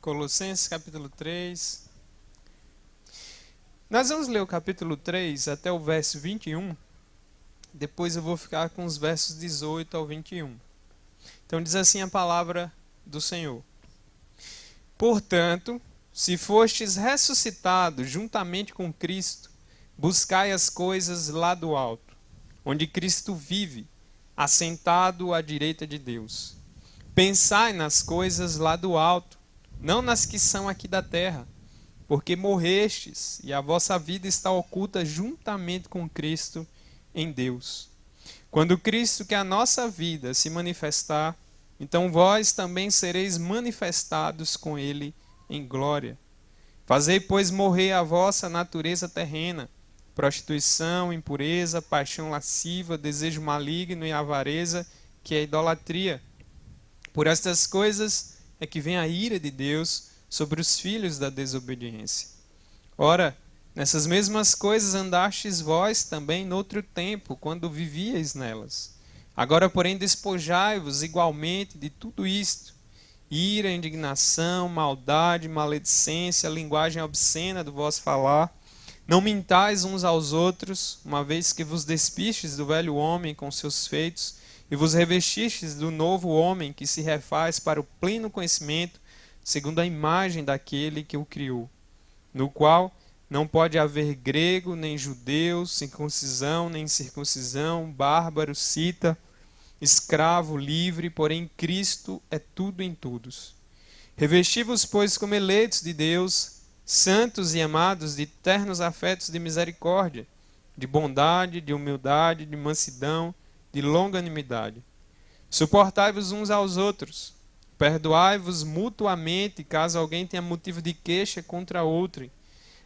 Colossenses capítulo 3. Nós vamos ler o capítulo 3 até o verso 21. Depois eu vou ficar com os versos 18 ao 21. Então diz assim a palavra do Senhor. Portanto, se fostes ressuscitados juntamente com Cristo, buscai as coisas lá do alto, onde Cristo vive, assentado à direita de Deus. Pensai nas coisas lá do alto, não nas que são aqui da terra, porque morrestes e a vossa vida está oculta juntamente com Cristo em Deus. Quando Cristo, que é a nossa vida, se manifestar, então vós também sereis manifestados com Ele em glória. Fazei, pois, morrer a vossa natureza terrena, prostituição, impureza, paixão lasciva, desejo maligno e avareza, que é idolatria. Por estas coisas é que vem a ira de Deus sobre os filhos da desobediência. Ora, nessas mesmas coisas andastes vós também noutro tempo, quando vivíeis nelas. Agora, porém, despojai-vos igualmente de tudo isto: ira, indignação, maldade, maledicência, linguagem obscena do vosso falar. Não mintais uns aos outros, uma vez que vos despistes do velho homem com seus feitos, e vos revestistes do novo homem que se refaz para o pleno conhecimento, segundo a imagem daquele que o criou, no qual não pode haver grego, nem judeu, circuncisão, nem incircuncisão, bárbaro, cita, escravo, livre, porém Cristo é tudo em todos. Revesti-vos, pois, como eleitos de Deus, santos e amados, de ternos afetos de misericórdia, de bondade, de humildade, de mansidão, de longanimidade. Suportai-vos uns aos outros, perdoai-vos mutuamente, caso alguém tenha motivo de queixa contra outro.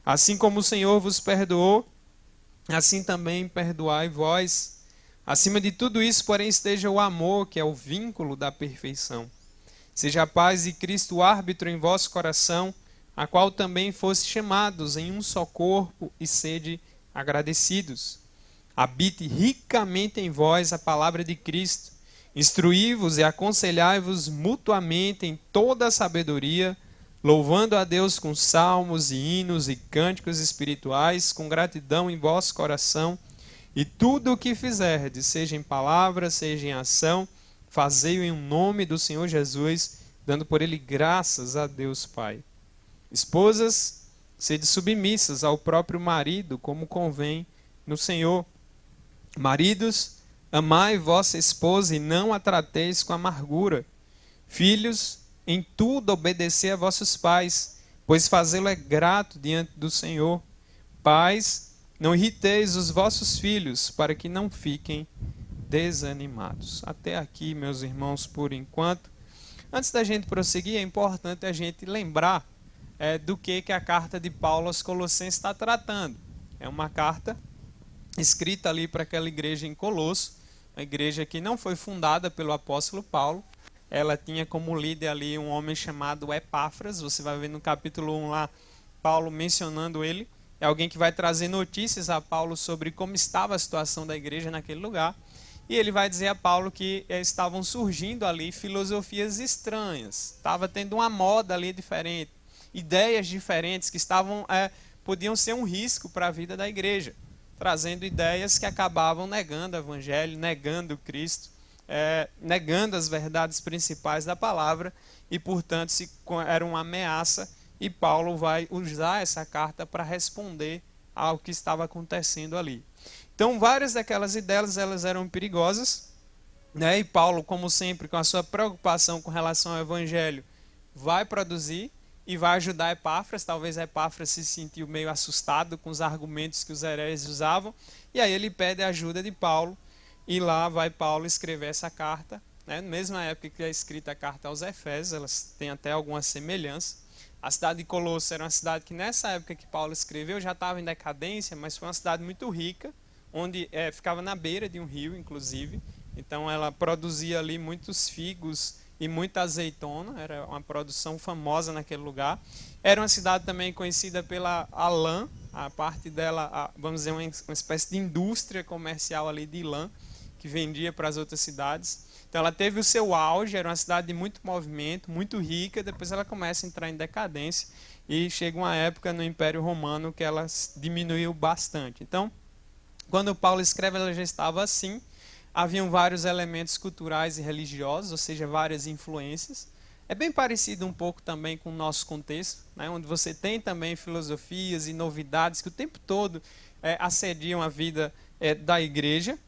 Assim como o Senhor vos perdoou, assim também perdoai vós. Acima de tudo isso, porém, esteja o amor, que é o vínculo da perfeição. Seja a paz de Cristo o árbitro em vosso coração, a qual também foste chamados em um só corpo, e sede agradecidos. Habite ricamente em vós a palavra de Cristo. Instruí-vos e aconselhai-vos mutuamente em toda a sabedoria, louvando a Deus com salmos e hinos e cânticos espirituais, com gratidão em vosso coração. E tudo o que fizerdes, seja em palavra, seja em ação, fazei-o em nome do Senhor Jesus, dando por ele graças a Deus Pai. Esposas, sede submissas ao próprio marido, como convém no Senhor. Maridos, amai vossa esposa e não a trateis com amargura. Filhos, em tudo obedecei a vossos pais, pois fazê-lo é grato diante do Senhor. Pais, não irriteis os vossos filhos, para que não fiquem desanimados. Até aqui, meus irmãos, por enquanto. Antes da gente prosseguir, é importante a gente lembrar do que a carta de Paulo aos Colossenses está tratando. É uma carta escrita ali para aquela igreja em Colosso, uma igreja que não foi fundada pelo apóstolo Paulo. Ela tinha como líder ali um homem chamado Epáfras. Você vai ver no capítulo 1 lá, Paulo mencionando ele. É alguém que vai trazer notícias a Paulo sobre como estava a situação da igreja naquele lugar. E ele vai dizer a Paulo que estavam surgindo ali filosofias estranhas. Estava tendo uma moda ali diferente. Ideias diferentes que podiam ser um risco para a vida da igreja, trazendo ideias que acabavam negando o evangelho, negando Cristo, negando as verdades principais da palavra, e portanto era uma ameaça, e Paulo vai usar essa carta para responder ao que estava acontecendo ali. Então várias daquelas ideias elas eram perigosas, né? E Paulo, como sempre, com a sua preocupação com relação ao evangelho, vai produzir e vai ajudar Epáfras. Talvez Epáfras se sentiu meio assustado com os argumentos que os hereges usavam, e aí ele pede a ajuda de Paulo, e lá vai Paulo escrever essa carta, né? Na mesma época que é escrita a carta aos Efésios, elas têm até alguma semelhança. A cidade de Colosso era uma cidade que nessa época que Paulo escreveu já estava em decadência, mas foi uma cidade muito rica, onde ficava na beira de um rio, inclusive. Então ela produzia ali muitos figos e muita azeitona, era uma produção famosa naquele lugar. Era uma cidade também conhecida pela lã, a parte dela, vamos dizer, uma espécie de indústria comercial ali de lã, que vendia para as outras cidades. Então ela teve o seu auge, era uma cidade de muito movimento, muito rica, depois ela começa a entrar em decadência e chega uma época no Império Romano que ela diminuiu bastante. Então, quando Paulo escreve, ela já estava assim. Haviam vários elementos culturais e religiosos, ou seja, várias influências. É bem parecido um pouco também com o nosso contexto, né, onde você tem também filosofias e novidades que o tempo todo assediam a vida da igreja.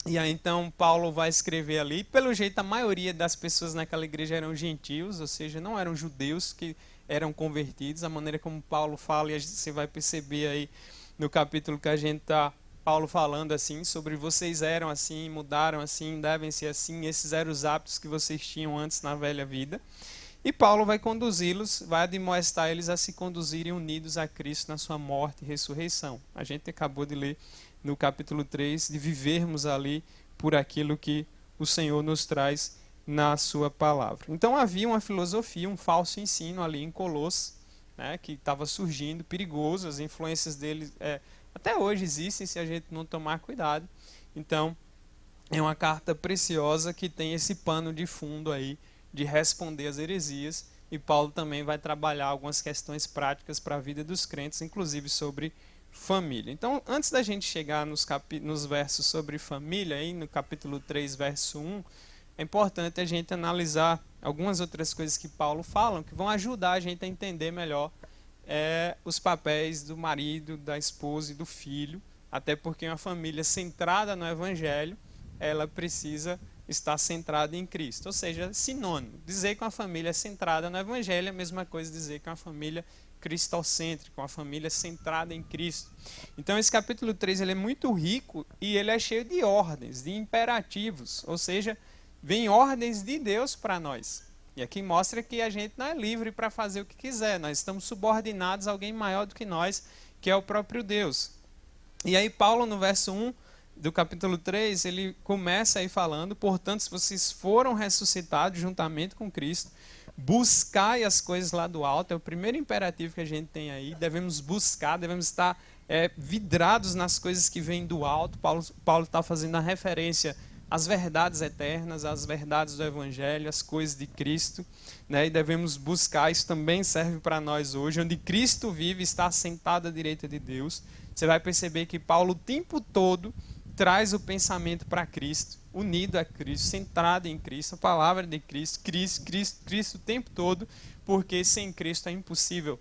E aí então Paulo vai escrever ali. Pelo jeito, a maioria das pessoas naquela igreja eram gentios, ou seja, não eram judeus que eram convertidos. A maneira como Paulo fala, e você vai perceber aí no capítulo que a gente está, Paulo falando assim, sobre vocês eram assim, mudaram assim, devem ser assim, esses eram os hábitos que vocês tinham antes na velha vida. E Paulo vai conduzi-los, vai admoestar eles a se conduzirem unidos a Cristo na sua morte e ressurreição. A gente acabou de ler no capítulo 3, de vivermos ali por aquilo que o Senhor nos traz na sua palavra. Então havia uma filosofia, um falso ensino ali em Colossos, né, que estava surgindo, perigoso, as influências dele até hoje existem se a gente não tomar cuidado. Então é uma carta preciosa que tem esse pano de fundo aí de responder às heresias, e Paulo também vai trabalhar algumas questões práticas para a vida dos crentes, inclusive sobre família. Então, antes da gente chegar nos versos sobre família, aí no capítulo 3, verso 1, é importante a gente analisar algumas outras coisas que Paulo fala, que vão ajudar a gente a entender melhor os papéis do marido, da esposa e do filho, até porque uma família centrada no Evangelho, ela precisa estar centrada em Cristo. Ou seja, sinônimo. Dizer que uma família é centrada no Evangelho é a mesma coisa dizer que uma família cristocêntrica, uma família centrada em Cristo. Então esse capítulo 3 ele é muito rico e ele é cheio de ordens, de imperativos, ou seja, vem ordens de Deus para nós. E aqui mostra que a gente não é livre para fazer o que quiser, nós estamos subordinados a alguém maior do que nós, que é o próprio Deus. E aí Paulo, no verso 1 do capítulo 3, ele começa aí falando: portanto, se vocês foram ressuscitados juntamente com Cristo, buscai as coisas lá do alto. É o primeiro imperativo que a gente tem aí. Devemos buscar, devemos estar vidrados nas coisas que vêm do alto. Paulo está fazendo a referência às verdades eternas, às verdades do Evangelho, às coisas de Cristo, né? E devemos buscar. Isso também serve para nós hoje, onde Cristo vive, está sentado à direita de Deus. Você vai perceber que Paulo o tempo todo traz o pensamento para Cristo, unido a Cristo, centrado em Cristo, a palavra de Cristo, Cristo o tempo todo, porque sem Cristo é impossível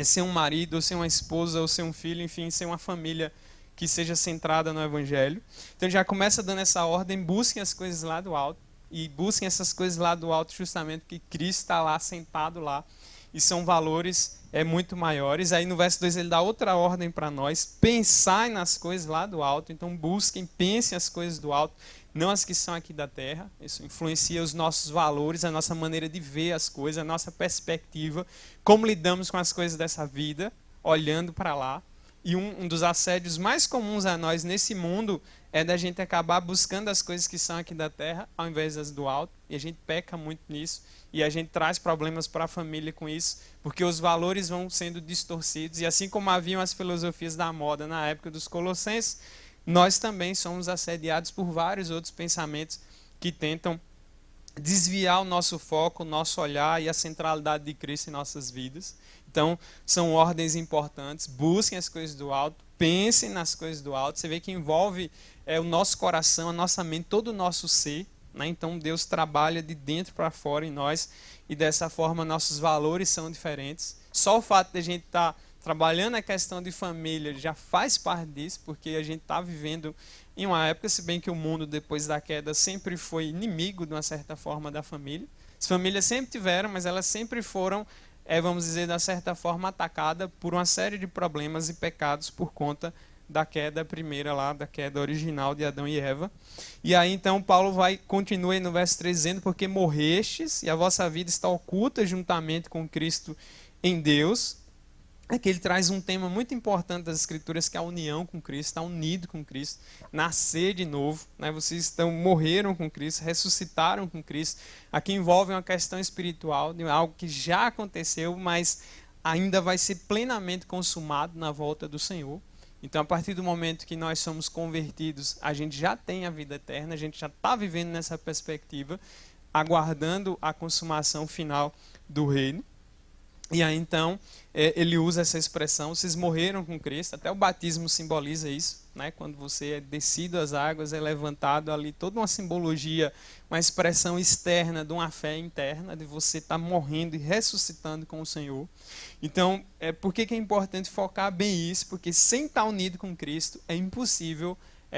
ser um marido, ou ser uma esposa, ou ser um filho, enfim, ser uma família que seja centrada no Evangelho. Então já começa dando essa ordem: busquem as coisas lá do alto, e busquem essas coisas lá do alto justamente porque Cristo está lá, sentado lá, e são valores muito maiores. Aí no verso 2 ele dá outra ordem para nós: pensai nas coisas lá do alto. Então busquem, pensem as coisas do alto, não as que são aqui da terra. Isso influencia os nossos valores, a nossa maneira de ver as coisas, a nossa perspectiva, como lidamos com as coisas dessa vida, olhando para lá. E um dos assédios mais comuns a nós nesse mundo é da gente acabar buscando as coisas que são aqui da terra ao invés das do alto, e a gente peca muito nisso, e a gente traz problemas para a família com isso, porque os valores vão sendo distorcidos, e assim como haviam as filosofias da moda na época dos Colossenses, nós também somos assediados por vários outros pensamentos que tentam desviar o nosso foco, o nosso olhar e a centralidade de Cristo em nossas vidas. Então, são ordens importantes: busquem as coisas do alto, pensem nas coisas do alto. Você vê que envolve o nosso coração, a nossa mente, todo o nosso ser, né? Então, Deus trabalha de dentro para fora em nós, e dessa forma nossos valores são diferentes. Só o fato de a gente estar trabalhando a questão de família já faz parte disso, porque a gente está vivendo em uma época, se bem que o mundo depois da queda sempre foi inimigo de uma certa forma da família. As famílias sempre tiveram, mas elas sempre foram, vamos dizer, de uma certa forma atacadas por uma série de problemas e pecados por conta da queda primeira lá, da queda original de Adão e Eva. E aí então Paulo continua aí no verso 3 dizendo: porque morrestes e a vossa vida está oculta juntamente com Cristo em Deus. Aqui ele traz um tema muito importante das Escrituras, que é a união com Cristo, estar unido com Cristo, nascer de novo, né? Vocês morreram com Cristo, ressuscitaram com Cristo. Aqui envolve uma questão espiritual, de algo que já aconteceu, mas ainda vai ser plenamente consumado na volta do Senhor. Então, a partir do momento que nós somos convertidos, a gente já tem a vida eterna, a gente já está vivendo nessa perspectiva, aguardando a consumação final do reino. E aí, então, ele usa essa expressão, vocês morreram com Cristo, até o batismo simboliza isso, né? Quando você é descido às águas, é levantado ali, toda uma simbologia, uma expressão externa de uma fé interna, de você estar morrendo e ressuscitando com o Senhor. Então, por que é importante focar bem isso? Porque sem estar unido com Cristo, é impossível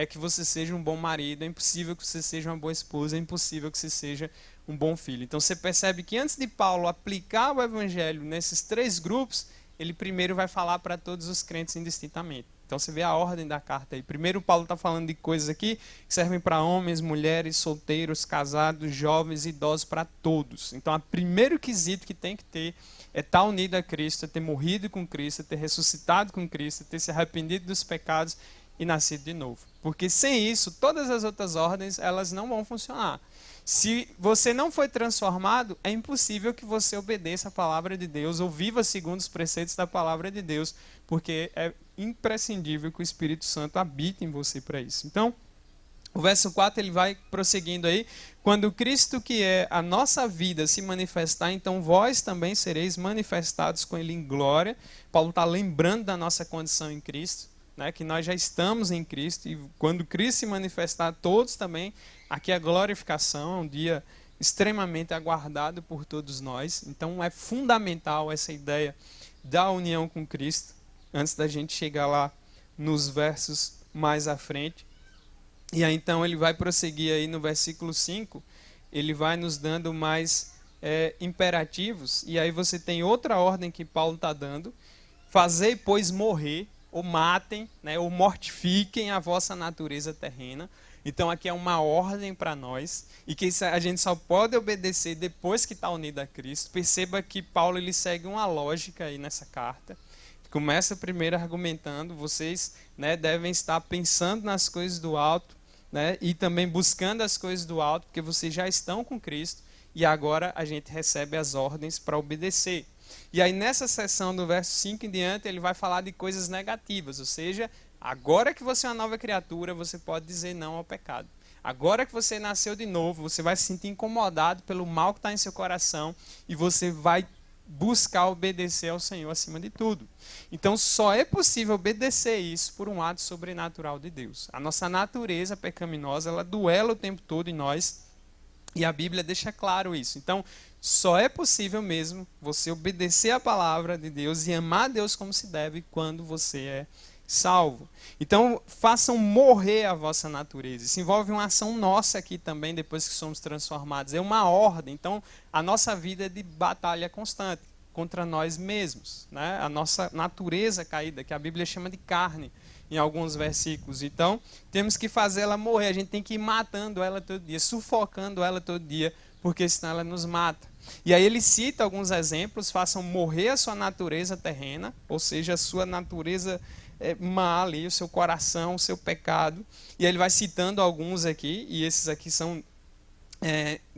que você seja um bom marido, é impossível que você seja uma boa esposa, é impossível que você seja um bom filho. Então você percebe que antes de Paulo aplicar o evangelho nesses três grupos, ele primeiro vai falar para todos os crentes indistintamente. Então você vê a ordem da carta aí. Primeiro Paulo está falando de coisas aqui que servem para homens, mulheres, solteiros, casados, jovens, idosos, para todos. Então o primeiro quesito que tem que ter é estar unido a Cristo, é ter morrido com Cristo, é ter ressuscitado com Cristo, é ter se arrependido dos pecados e nascido de novo. Porque sem isso, todas as outras ordens, elas não vão funcionar. Se você não foi transformado, é impossível que você obedeça a palavra de Deus ou viva segundo os preceitos da palavra de Deus, porque é imprescindível que o Espírito Santo habite em você para isso. Então, o verso 4 ele vai prosseguindo aí. Quando Cristo, que é a nossa vida, se manifestar, então vós também sereis manifestados com ele em glória. Paulo está lembrando da nossa condição em Cristo, né, que nós já estamos em Cristo, e quando Cristo se manifestar, todos também, aqui a glorificação é um dia extremamente aguardado por todos nós. Então é fundamental essa ideia da união com Cristo, antes da gente chegar lá nos versos mais à frente. E aí então ele vai prosseguir aí no versículo 5, ele vai nos dando mais imperativos, e aí você tem outra ordem que Paulo está dando: fazei, pois, morrer, ou matem, né, ou mortifiquem a vossa natureza terrena. Então aqui é uma ordem para nós, e que a gente só pode obedecer depois que está unido a Cristo. Perceba que Paulo ele segue uma lógica aí nessa carta. Começa primeiro argumentando, vocês, né, devem estar pensando nas coisas do alto, né, e também buscando as coisas do alto, porque vocês já estão com Cristo, e agora a gente recebe as ordens para obedecer. E aí nessa seção do verso 5 em diante, ele vai falar de coisas negativas, ou seja, agora que você é uma nova criatura, você pode dizer não ao pecado. Agora que você nasceu de novo, você vai se sentir incomodado pelo mal que está em seu coração, e você vai buscar obedecer ao Senhor acima de tudo. Então só é possível obedecer isso por um ato sobrenatural de Deus. A nossa natureza pecaminosa, ela duela o tempo todo em nós, e a Bíblia deixa claro isso. Então só é possível mesmo você obedecer a palavra de Deus e amar a Deus como se deve quando você é salvo. Então façam morrer a vossa natureza. Isso envolve uma ação nossa aqui também, depois que somos transformados. É uma ordem. Então a nossa vida é de batalha constante contra nós mesmos, né? A nossa natureza caída, que a Bíblia chama de carne em alguns versículos. Então temos que fazer ela morrer. A gente tem que ir matando ela todo dia, sufocando ela todo dia, porque senão ela nos mata. E aí ele cita alguns exemplos: façam morrer a sua natureza terrena, ou seja, a sua natureza má ali, o seu coração, o seu pecado. E ele vai citando alguns aqui, e esses aqui são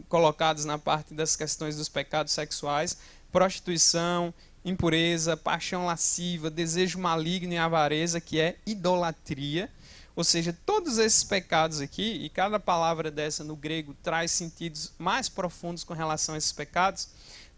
colocados na parte das questões dos pecados sexuais: prostituição, impureza, paixão lasciva, desejo maligno e avareza, que é idolatria. Ou seja, todos esses pecados aqui, e cada palavra dessa no grego traz sentidos mais profundos com relação a esses pecados,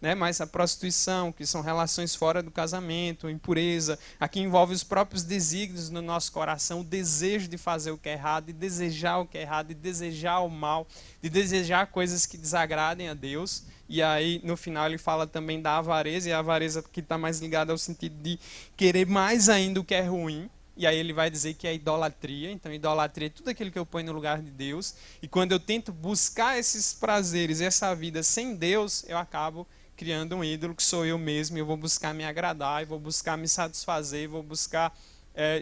né? Mas a prostituição, que são relações fora do casamento, impureza, aqui envolve os próprios desígnios no nosso coração, o desejo de fazer o que é errado, de desejar o que é errado, de desejar o mal, de desejar coisas que desagradem a Deus. E aí no final ele fala também da avareza, e a avareza que está mais ligada ao sentido de querer mais ainda o que é ruim. E aí ele vai dizer que é idolatria. Então idolatria é tudo aquilo que eu ponho no lugar de Deus, e quando eu tento buscar esses prazeres, essa vida sem Deus, eu acabo criando um ídolo que sou eu mesmo, e eu vou buscar me agradar, e vou buscar me satisfazer, e vou buscar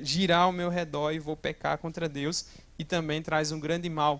girar ao meu redor, e vou pecar contra Deus, e também traz um grande mal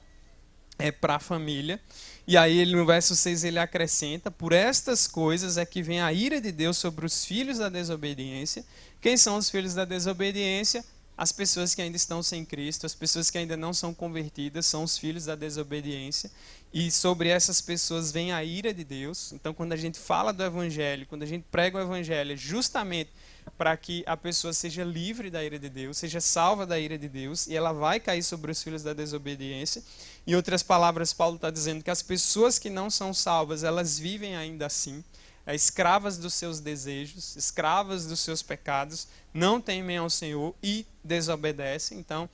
para a família. E aí ele, no verso 6 ele acrescenta: por estas coisas é que vem a ira de Deus sobre os filhos da desobediência. Quem são os filhos da desobediência? as pessoas que ainda estão sem Cristo, as pessoas que ainda não são convertidas, são os filhos da desobediência. E sobre essas pessoas vem a ira de Deus. Então, quando a gente fala do Evangelho, quando a gente prega o Evangelho, é justamente para que a pessoa seja livre da ira de Deus, seja salva da ira de Deus, e ela vai cair sobre os filhos da desobediência. Em outras palavras, Paulo está dizendo que as pessoas que não são salvas, elas vivem ainda assim, escravas dos seus desejos, escravas dos seus pecados, não temem ao Senhor e desobedecem. Então,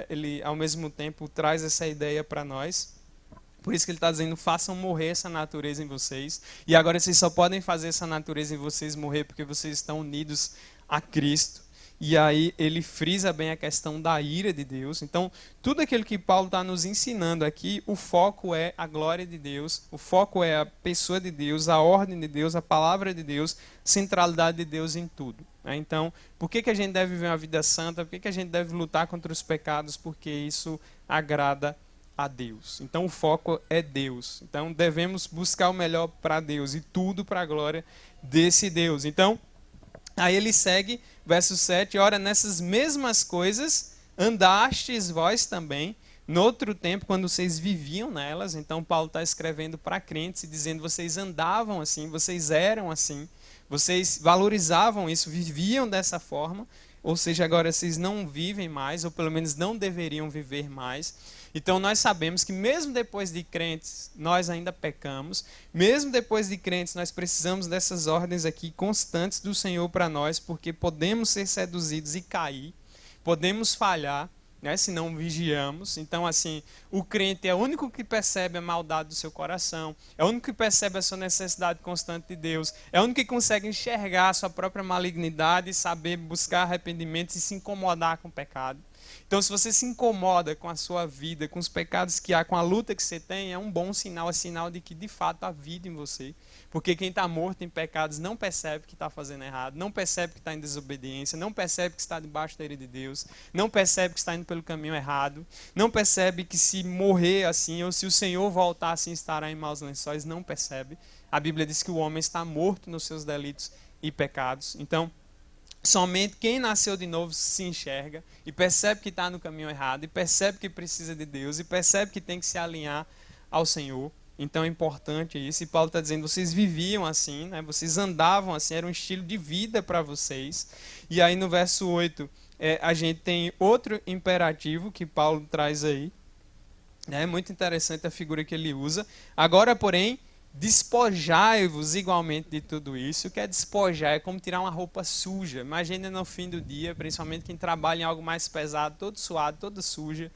ele, ao mesmo tempo, traz essa ideia para nós. Por isso que ele está dizendo, façam morrer essa natureza em vocês. E agora vocês só podem fazer essa natureza em vocês morrer porque vocês estão unidos a Cristo. E aí ele frisa bem a questão da ira de Deus. Então, tudo aquilo que Paulo está nos ensinando aqui, o foco é a glória de Deus, o foco é a pessoa de Deus, a ordem de Deus, a palavra de Deus, centralidade de Deus em tudo. Então, por que a gente deve viver uma vida santa? Por que a gente deve lutar contra os pecados? Porque isso agrada a Deus. Então o foco é Deus. Então devemos buscar o melhor para Deus e tudo para a glória desse Deus. Então, aí ele segue, verso 7, ora, nessas mesmas coisas andastes vós também, no outro tempo, quando vocês viviam nelas. Então Paulo está escrevendo para crentes e dizendo, vocês andavam assim, vocês eram assim, vocês valorizavam isso, viviam dessa forma, ou seja, agora vocês não vivem mais, ou pelo menos não deveriam viver mais. Então nós sabemos que mesmo depois de crentes, nós ainda pecamos. Mesmo depois de crentes, nós precisamos dessas ordens aqui constantes do Senhor para nós, porque podemos ser seduzidos e cair, podemos falhar, né, se não vigiamos. Então, assim, o crente é o único que percebe a maldade do seu coração, é o único que percebe a sua necessidade constante de Deus, é o único que consegue enxergar a sua própria malignidade, saber buscar arrependimento e se incomodar com o pecado. Então, se você se incomoda com a sua vida, com os pecados que há, com a luta que você tem, é um bom sinal, é sinal de que de fato há vida em você. Porque quem está morto em pecados não percebe que está fazendo errado, não percebe que está em desobediência, não percebe que está debaixo da ira de Deus, não percebe que está indo pelo caminho errado, não percebe que se morrer assim, ou se o Senhor voltar assim, estará em maus lençóis, não percebe. A Bíblia diz que o homem está morto nos seus delitos e pecados. Então, somente quem nasceu de novo se enxerga e percebe que está no caminho errado, e percebe que precisa de Deus, e percebe que tem que se alinhar ao Senhor. Então é importante isso. E Paulo está dizendo, vocês viviam assim, né? Vocês andavam assim, era um estilo de vida para vocês. E aí no verso 8, a gente tem outro imperativo que Paulo traz aí. É muito interessante a figura que ele usa. Agora, porém, despojai-vos igualmente de tudo isso. O que é despojar? É como tirar uma roupa suja. Imagina no fim do dia, principalmente quem trabalha em algo mais pesado, todo suado, toda suja.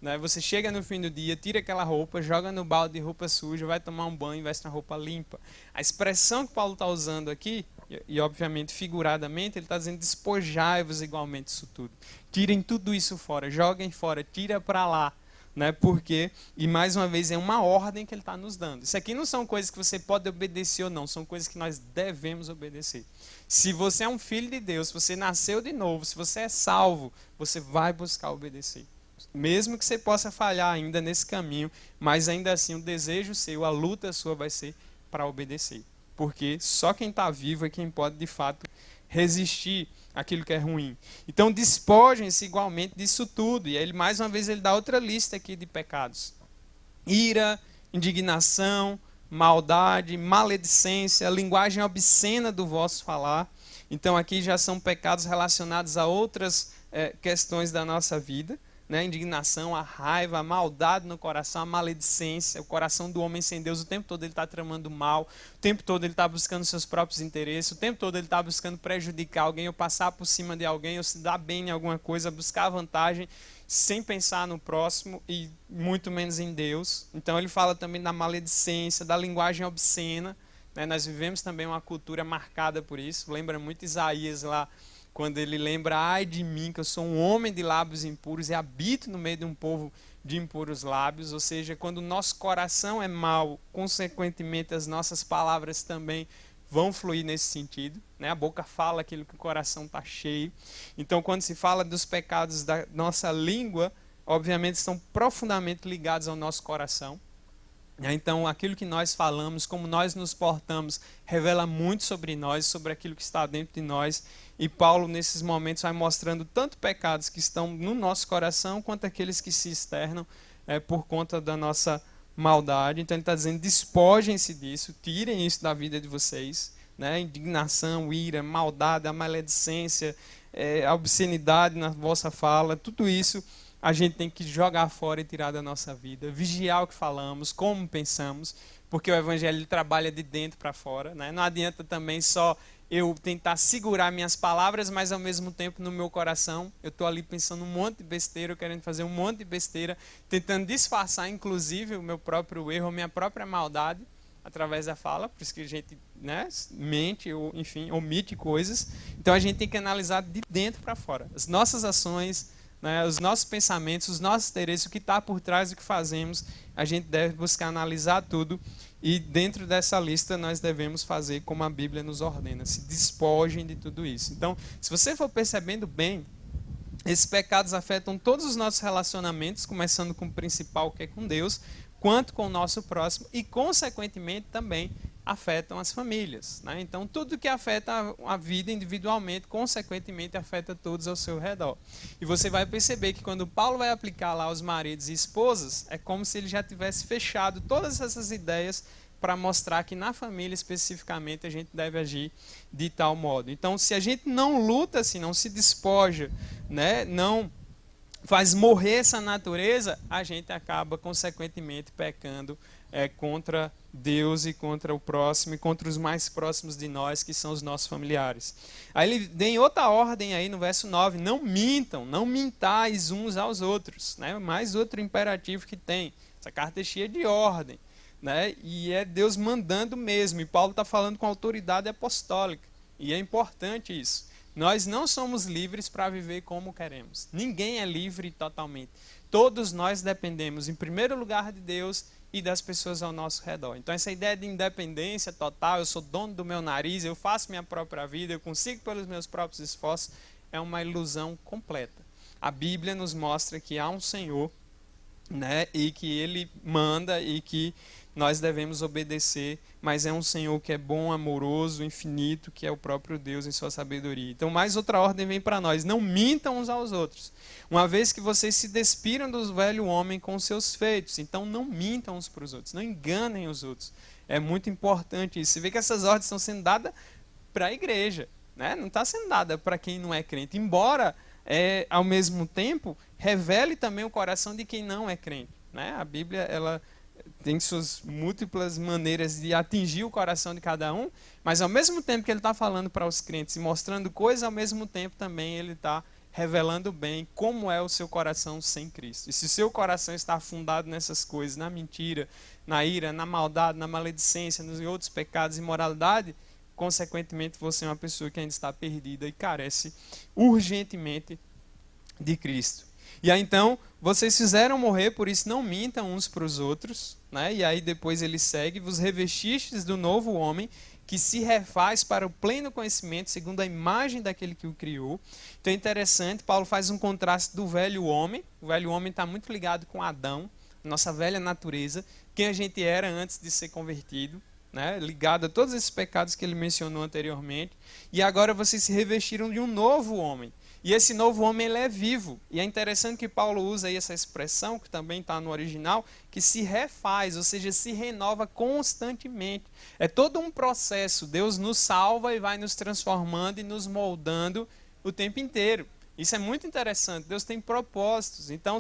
Né? Você chega no fim do dia, tira aquela roupa, joga no balde de roupa suja, vai tomar um banho e veste uma roupa limpa. A expressão que Paulo está usando aqui, e obviamente figuradamente, ele está dizendo despojai-vos igualmente disso tudo. Tirem tudo isso fora, joguem fora, tira para lá. Né? Porque, e mais uma vez, é uma ordem que ele está nos dando. Isso aqui não são coisas que você pode obedecer ou não, são coisas que nós devemos obedecer. Se você é um filho de Deus, se você nasceu de novo, se você é salvo, você vai buscar obedecer. Mesmo que você possa falhar ainda nesse caminho, mas ainda assim o desejo seu, a luta sua vai ser para obedecer. Porque só quem está vivo é quem pode de fato resistir àquilo que é ruim. Então despojem-se igualmente disso tudo. E aí, ele, mais uma vez, ele dá outra lista aqui de pecados: ira, indignação, maldade, maledicência, linguagem obscena do vosso falar. Então aqui já são pecados relacionados a outras questões da nossa vida. Né? A indignação, a raiva, a maldade no coração, a maledicência, o coração do homem sem Deus, o tempo todo ele está tramando mal, o tempo todo ele está buscando seus próprios interesses, o tempo todo ele está buscando prejudicar alguém, ou passar por cima de alguém, ou se dar bem em alguma coisa, buscar vantagem, sem pensar no próximo e muito menos em Deus. Então ele fala também da maledicência, da linguagem obscena. Né? Nós vivemos também uma cultura marcada por isso. Lembra muito Isaías lá, quando ele lembra, ai de mim, que eu sou um homem de lábios impuros e habito no meio de um povo de impuros lábios. Ou seja, quando o nosso coração é mau, consequentemente as nossas palavras também vão fluir nesse sentido. Né? A boca fala aquilo que o coração está cheio. Então, quando se fala dos pecados da nossa língua, obviamente estão profundamente ligados ao nosso coração. Então, aquilo que nós falamos, como nós nos portamos, revela muito sobre nós, sobre aquilo que está dentro de nós. E Paulo, nesses momentos, vai mostrando tanto pecados que estão no nosso coração, quanto aqueles que se externam por conta da nossa maldade. Então, ele está dizendo: despojem-se disso, tirem isso da vida de vocês. Né? Indignação, ira, maldade, a maledicência, a obscenidade na vossa fala, tudo isso a gente tem que jogar fora e tirar da nossa vida, vigiar o que falamos, como pensamos, porque o evangelho trabalha de dentro para fora. Né? Não adianta também só eu tentar segurar minhas palavras, mas ao mesmo tempo no meu coração eu estou ali pensando um monte de besteira, querendo fazer um monte de besteira, tentando disfarçar inclusive o meu próprio erro, a minha própria maldade, através da fala. Por isso que a gente, né, mente ou, enfim, omite coisas. Então a gente tem que analisar de dentro para fora as nossas ações, né, os nossos pensamentos, os nossos interesses, o que está por trás do que fazemos. A gente deve buscar analisar tudo, e dentro dessa lista nós devemos fazer como a Bíblia nos ordena: se despojem de tudo isso. Então, se você for percebendo bem, esses pecados afetam todos os nossos relacionamentos, começando com o principal, que é com Deus, quanto com o nosso próximo, e consequentemente também afetam as famílias. Né? Então, tudo que afeta a vida individualmente, consequentemente afeta todos ao seu redor. E você vai perceber que quando Paulo vai aplicar lá aos maridos e esposas, é como se ele já tivesse fechado todas essas ideias para mostrar que na família especificamente a gente deve agir de tal modo. Então, se a gente não luta assim, não se despoja, né, não faz morrer essa natureza, a gente acaba consequentemente pecando contra Deus e contra o próximo e contra os mais próximos de nós, que são os nossos familiares. Aí ele tem outra ordem aí no verso 9: não mintam, não mintais uns aos outros. Né? Mais outro imperativo que tem. Essa carta é cheia de ordem. Né? E é Deus mandando mesmo. E Paulo está falando com autoridade apostólica. E é importante isso. Nós não somos livres para viver como queremos. Ninguém é livre totalmente. Todos nós dependemos, em primeiro lugar, de Deus e das pessoas ao nosso redor. Então, essa ideia de independência total, eu sou dono do meu nariz, eu faço minha própria vida, eu consigo pelos meus próprios esforços, é uma ilusão completa. A Bíblia nos mostra que há um Senhor, né, e que Ele manda e que nós devemos obedecer, mas é um Senhor que é bom, amoroso, infinito, que é o próprio Deus em sua sabedoria. Então, mais outra ordem vem para nós: não mintam uns aos outros, uma vez que vocês se despiram do velho homem com seus feitos. Então, não mintam uns para os outros, não enganem os outros. É muito importante isso. Você vê que essas ordens estão sendo dadas para a igreja, né? Não está sendo dada para quem não é crente, embora, ao mesmo tempo, revele também o coração de quem não é crente. Né? A Bíblia, ela tem suas múltiplas maneiras de atingir o coração de cada um, mas ao mesmo tempo que ele está falando para os crentes e mostrando coisas, ao mesmo tempo também ele está revelando bem como é o seu coração sem Cristo. E se o seu coração está afundado nessas coisas, na mentira, na ira, na maldade, na maledicência, nos outros pecados e imoralidade, consequentemente você é uma pessoa que ainda está perdida e carece urgentemente de Cristo. E aí então, vocês fizeram morrer, por isso não mintam uns para os outros. Né? E aí depois ele segue: vos revestistes do novo homem, que se refaz para o pleno conhecimento, segundo a imagem daquele que o criou. Então é interessante, Paulo faz um contraste do velho homem. O velho homem está muito ligado com Adão, nossa velha natureza, quem a gente era antes de ser convertido. Né, ligado a todos esses pecados que ele mencionou anteriormente. E agora vocês se revestiram de um novo homem. E esse novo homem, ele é vivo. E é interessante que Paulo usa aí essa expressão, que também está no original, que se refaz, ou seja, se renova constantemente. É todo um processo. Deus nos salva e vai nos transformando e nos moldando o tempo inteiro. Isso é muito interessante. Deus tem propósitos. Então,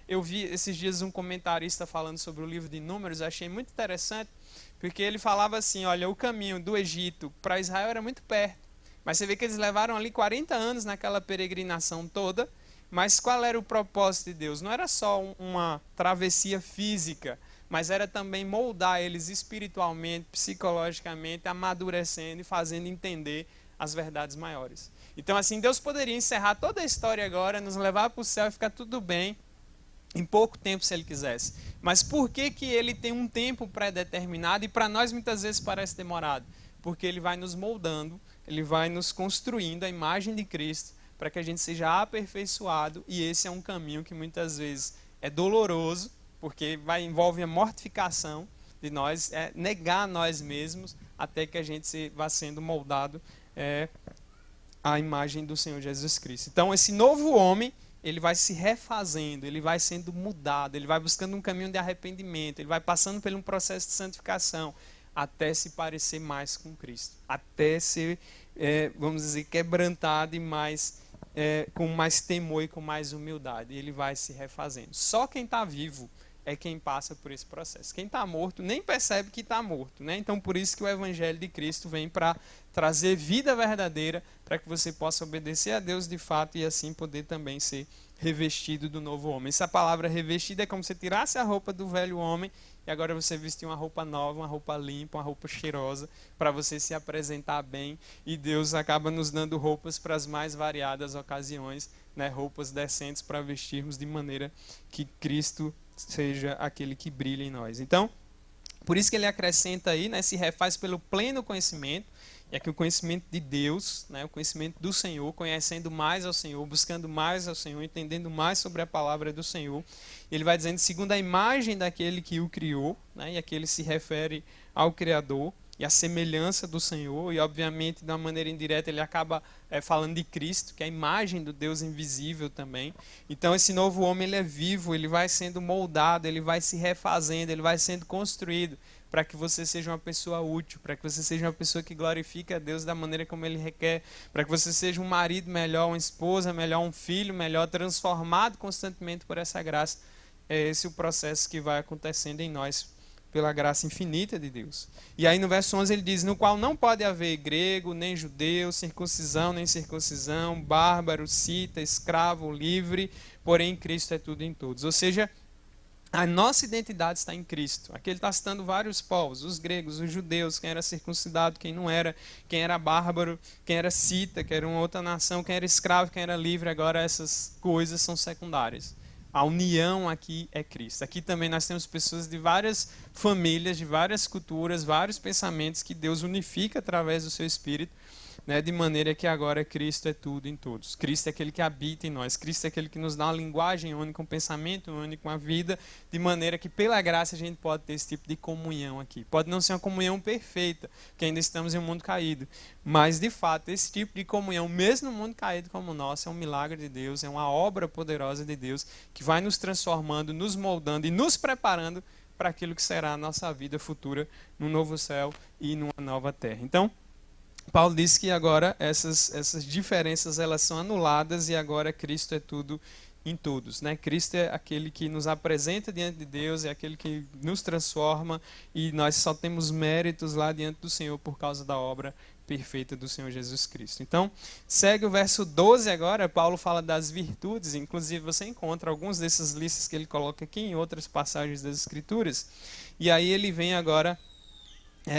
eu vi esses dias um comentarista falando sobre o livro de Números, achei muito interessante, porque ele falava assim: olha, o caminho do Egito para Israel era muito perto, mas você vê que eles levaram ali 40 anos naquela peregrinação toda. Mas qual era o propósito de Deus? Não era só uma travessia física, mas era também moldar eles espiritualmente, psicologicamente, amadurecendo e fazendo entender as verdades maiores. Então, assim, Deus poderia encerrar toda a história agora, nos levar para o céu e ficar tudo bem em pouco tempo, se ele quisesse. Mas por que que ele tem um tempo pré-determinado e para nós muitas vezes parece demorado? Porque ele vai nos moldando, ele vai nos construindo a imagem de Cristo para que a gente seja aperfeiçoado, e esse é um caminho que muitas vezes é doloroso, porque envolve a mortificação, de nós, é negar nós mesmos até que a gente vá sendo moldado à imagem do Senhor Jesus Cristo. Então, esse novo homem, ele vai se refazendo, ele vai sendo mudado, ele vai buscando um caminho de arrependimento, ele vai passando por um processo de santificação, até se parecer mais com Cristo, até ser, vamos dizer, quebrantado e mais, com mais temor e com mais humildade. E ele vai se refazendo. Só quem está vivo é quem passa por esse processo. Quem está morto nem percebe que está morto, né? Então, por isso que o Evangelho de Cristo vem para trazer vida verdadeira, para que você possa obedecer a Deus de fato e assim poder também ser revestido do novo homem. Essa palavra revestido é como se você tirasse a roupa do velho homem e agora você vestir uma roupa nova, uma roupa limpa, uma roupa cheirosa, para você se apresentar bem. E Deus acaba nos dando roupas para as mais variadas ocasiões, né? Roupas decentes para vestirmos de maneira que Cristo seja aquele que brilha em nós. Então, por isso que ele acrescenta aí, né, se refaz pelo pleno conhecimento, e aqui o conhecimento de Deus, né, o conhecimento do Senhor, conhecendo mais ao Senhor, buscando mais ao Senhor, entendendo mais sobre a palavra do Senhor. Ele vai dizendo, segundo a imagem daquele que o criou, né, e aqui ele se refere ao Criador, e a semelhança do Senhor, e obviamente de uma maneira indireta ele acaba falando de Cristo, que é a imagem do Deus invisível também. Então esse novo homem ele é vivo, ele vai sendo moldado, ele vai se refazendo, ele vai sendo construído para que você seja uma pessoa útil, para que você seja uma pessoa que glorifique a Deus da maneira como ele requer, para que você seja um marido melhor, uma esposa melhor, um filho melhor, transformado constantemente por essa graça. É esse o processo que vai acontecendo em nós pela graça infinita de Deus. E aí no verso 11 ele diz, no qual não pode haver grego, nem judeu, circuncisão, nem circuncisão, bárbaro, cita, escravo, livre, porém em Cristo é tudo em todos. Ou seja, a nossa identidade está em Cristo. Aqui ele está citando vários povos, os gregos, os judeus, quem era circuncidado, quem não era, quem era bárbaro, quem era cita, que era uma outra nação, quem era escravo, quem era livre. Agora essas coisas são secundárias. A união aqui é Cristo. Aqui também nós temos pessoas de várias famílias, de várias culturas, vários pensamentos que Deus unifica através do seu Espírito, né, de maneira que agora Cristo é tudo em todos. Cristo é aquele que habita em nós. Cristo é aquele que nos dá uma linguagem única, um pensamento único, uma vida, de maneira que pela graça a gente pode ter esse tipo de comunhão aqui. Pode não ser uma comunhão perfeita, porque ainda estamos em um mundo caído, mas de fato esse tipo de comunhão, mesmo no mundo caído como o nosso, é um milagre de Deus, é uma obra poderosa de Deus, que vai nos transformando, nos moldando e nos preparando para aquilo que será a nossa vida futura, num novo céu e numa nova terra. Então, Paulo diz que agora essas diferenças elas são anuladas e agora Cristo é tudo em todos, né? Cristo é aquele que nos apresenta diante de Deus, é aquele que nos transforma e nós só temos méritos lá diante do Senhor por causa da obra perfeita do Senhor Jesus Cristo. Então, segue o verso 12 agora, Paulo fala das virtudes, inclusive você encontra alguns dessas listas que ele coloca aqui em outras passagens das Escrituras, e aí ele vem agora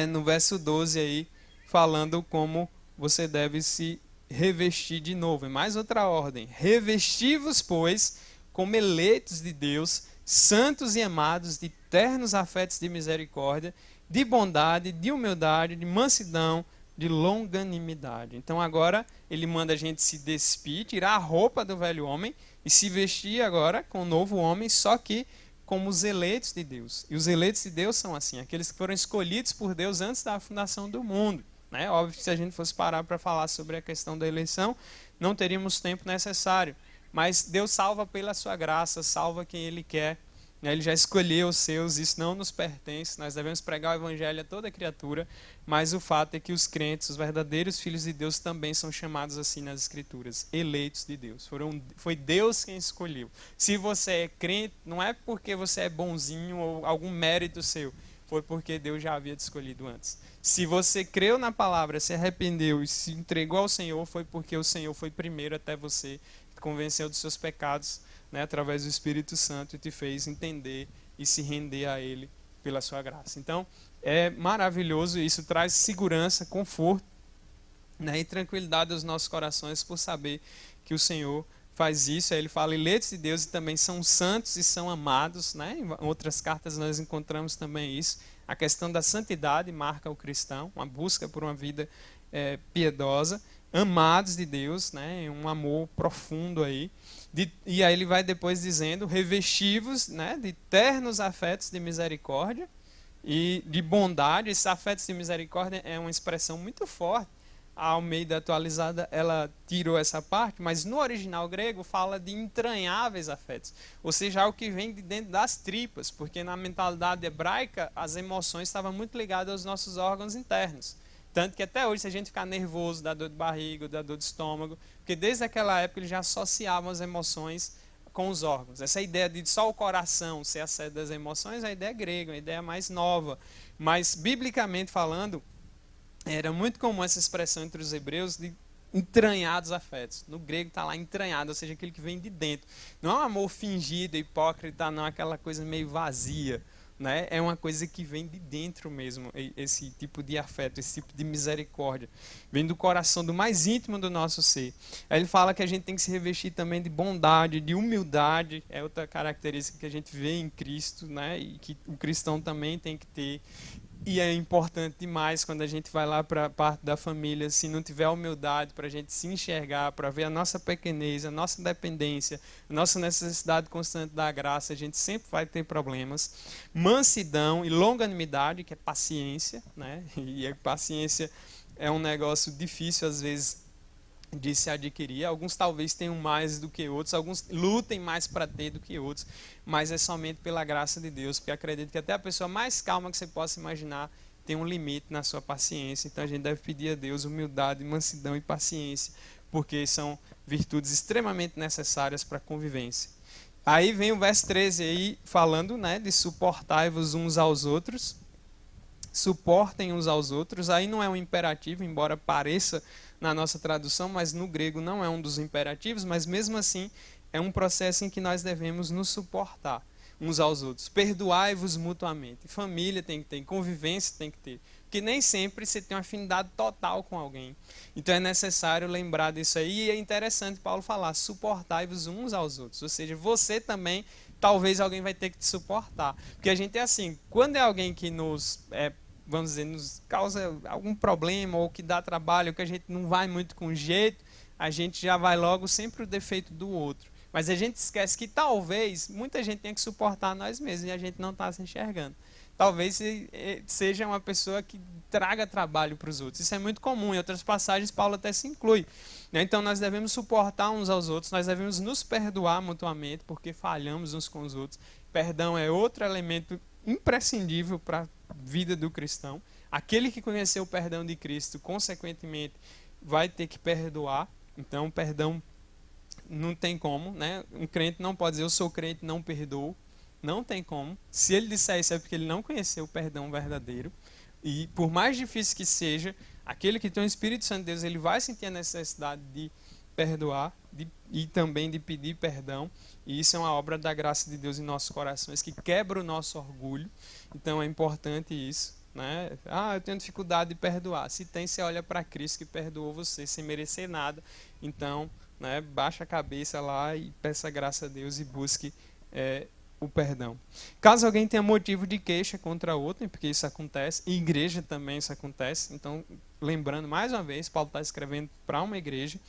no verso 12 aí, falando como você deve se revestir de novo. Em mais outra ordem. Revesti-vos, pois, como eleitos de Deus, santos e amados, de ternos afetos de misericórdia, de bondade, de humildade, de mansidão, de longanimidade. Então agora ele manda a gente se despir, tirar a roupa do velho homem e se vestir agora com o novo homem, só que como os eleitos de Deus. E os eleitos de Deus são assim, aqueles que foram escolhidos por Deus antes da fundação do mundo. Né? Óbvio que se a gente fosse parar para falar sobre a questão da eleição, não teríamos tempo necessário. Mas Deus salva pela sua graça, salva quem Ele quer. Ele já escolheu os seus, isso não nos pertence. Nós devemos pregar o evangelho a toda criatura, mas o fato é que os crentes, os verdadeiros filhos de Deus, também são chamados assim nas Escrituras, eleitos de Deus. Foi Deus quem escolheu. Se você é crente, não é porque você é bonzinho ou algum mérito seu, foi porque Deus já havia te escolhido antes. Se você creu na palavra, se arrependeu e se entregou ao Senhor, foi porque o Senhor foi primeiro até você, te convenceu dos seus pecados, né, através do Espírito Santo, e te fez entender e se render a Ele pela sua graça. Então, é maravilhoso, isso traz segurança, conforto, né, e tranquilidade aos nossos corações por saber que o Senhor faz isso. Aí ele fala, eleitos de Deus e também são santos e são amados, né? Em outras cartas nós encontramos também isso. A questão da santidade marca o cristão, uma busca por uma vida piedosa, amados de Deus, né? Um amor profundo aí. E aí ele vai depois dizendo, revesti-vos, né, de ternos afetos de misericórdia e de bondade. Esses afetos de misericórdia é uma expressão muito forte. A Almeida atualizada, ela tirou essa parte, mas no original grego fala de entranháveis afetos, ou seja, algo que vem de dentro das tripas, porque na mentalidade hebraica as emoções estavam muito ligadas aos nossos órgãos internos. Tanto que até hoje, se a gente ficar nervoso, dá dor de barriga, dá dor de estômago, porque desde aquela época eles já associavam as emoções com os órgãos. Essa ideia de só o coração ser a sede das emoções é a ideia grega, uma ideia mais nova. Mas, biblicamente falando, era muito comum essa expressão entre os hebreus de entranhados afetos. No grego está lá entranhado, ou seja, aquele que vem de dentro. Não é um amor fingido, hipócrita, não, é aquela coisa meio vazia. Né? É uma coisa que vem de dentro mesmo, esse tipo de afeto, esse tipo de misericórdia. Vem do coração, do mais íntimo do nosso ser. Aí ele fala que a gente tem que se revestir também de bondade, de humildade, é outra característica que a gente vê em Cristo, né? E que o cristão também tem que ter. E é importante demais quando a gente vai lá para a parte da família, se não tiver humildade para a gente se enxergar, para ver a nossa pequenez, a nossa dependência, a nossa necessidade constante da graça, a gente sempre vai ter problemas. Mansidão e longanimidade, que é paciência, né? E a paciência é um negócio difícil às vezes de se adquirir. Alguns talvez tenham mais do que outros, alguns lutem mais para ter do que outros, mas é somente pela graça de Deus, porque acredito que até a pessoa mais calma que você possa imaginar tem um limite na sua paciência. Então a gente deve pedir a Deus humildade, mansidão e paciência, porque são virtudes extremamente necessárias para a convivência. Aí vem o verso 13 aí falando, né, de suportai-vos uns aos outros. Suportem uns aos outros. Aí não é um imperativo, embora pareça na nossa tradução, mas no grego não é um dos imperativos, mas mesmo assim é um processo em que nós devemos nos suportar uns aos outros. Perdoai-vos mutuamente. Família tem que ter, convivência tem que ter, porque nem sempre você tem uma afinidade total com alguém. Então é necessário lembrar disso aí, e é interessante Paulo falar, suportai-vos uns aos outros, ou seja, você também, talvez alguém vai ter que te suportar, porque a gente é assim, quando é alguém que nos vamos dizer, nos causa algum problema ou que dá trabalho, ou que a gente não vai muito com jeito, a gente já vai logo sempre o defeito do outro. Mas a gente esquece que talvez muita gente tenha que suportar nós mesmos e a gente não está se enxergando. Talvez seja uma pessoa que traga trabalho para os outros. Isso é muito comum. Em outras passagens, Paulo até se inclui. Então, nós devemos suportar uns aos outros, nós devemos nos perdoar mutuamente, porque falhamos uns com os outros. Perdão é outro elemento imprescindível para a vida do cristão. Aquele que conheceu o perdão de Cristo, consequentemente, vai ter que perdoar. Então, perdão não tem como, né? Um crente não pode dizer eu sou crente, não perdoo. Não tem como. Se ele disser isso é porque ele não conheceu o perdão verdadeiro. E por mais difícil que seja, aquele que tem o Espírito Santo de Deus, ele vai sentir a necessidade de perdoar e também de pedir perdão. E isso é uma obra da graça de Deus em nossos corações, que quebra o nosso orgulho. Então é importante isso. Né? Eu tenho dificuldade de perdoar. Se tem, você olha para Cristo que perdoou você sem merecer nada. Então, né, baixa a cabeça lá e peça graça a Deus e busque o perdão. Caso alguém tenha motivo de queixa contra outro, porque isso acontece, em igreja também isso acontece, então, lembrando mais uma vez, Paulo está escrevendo para uma igreja,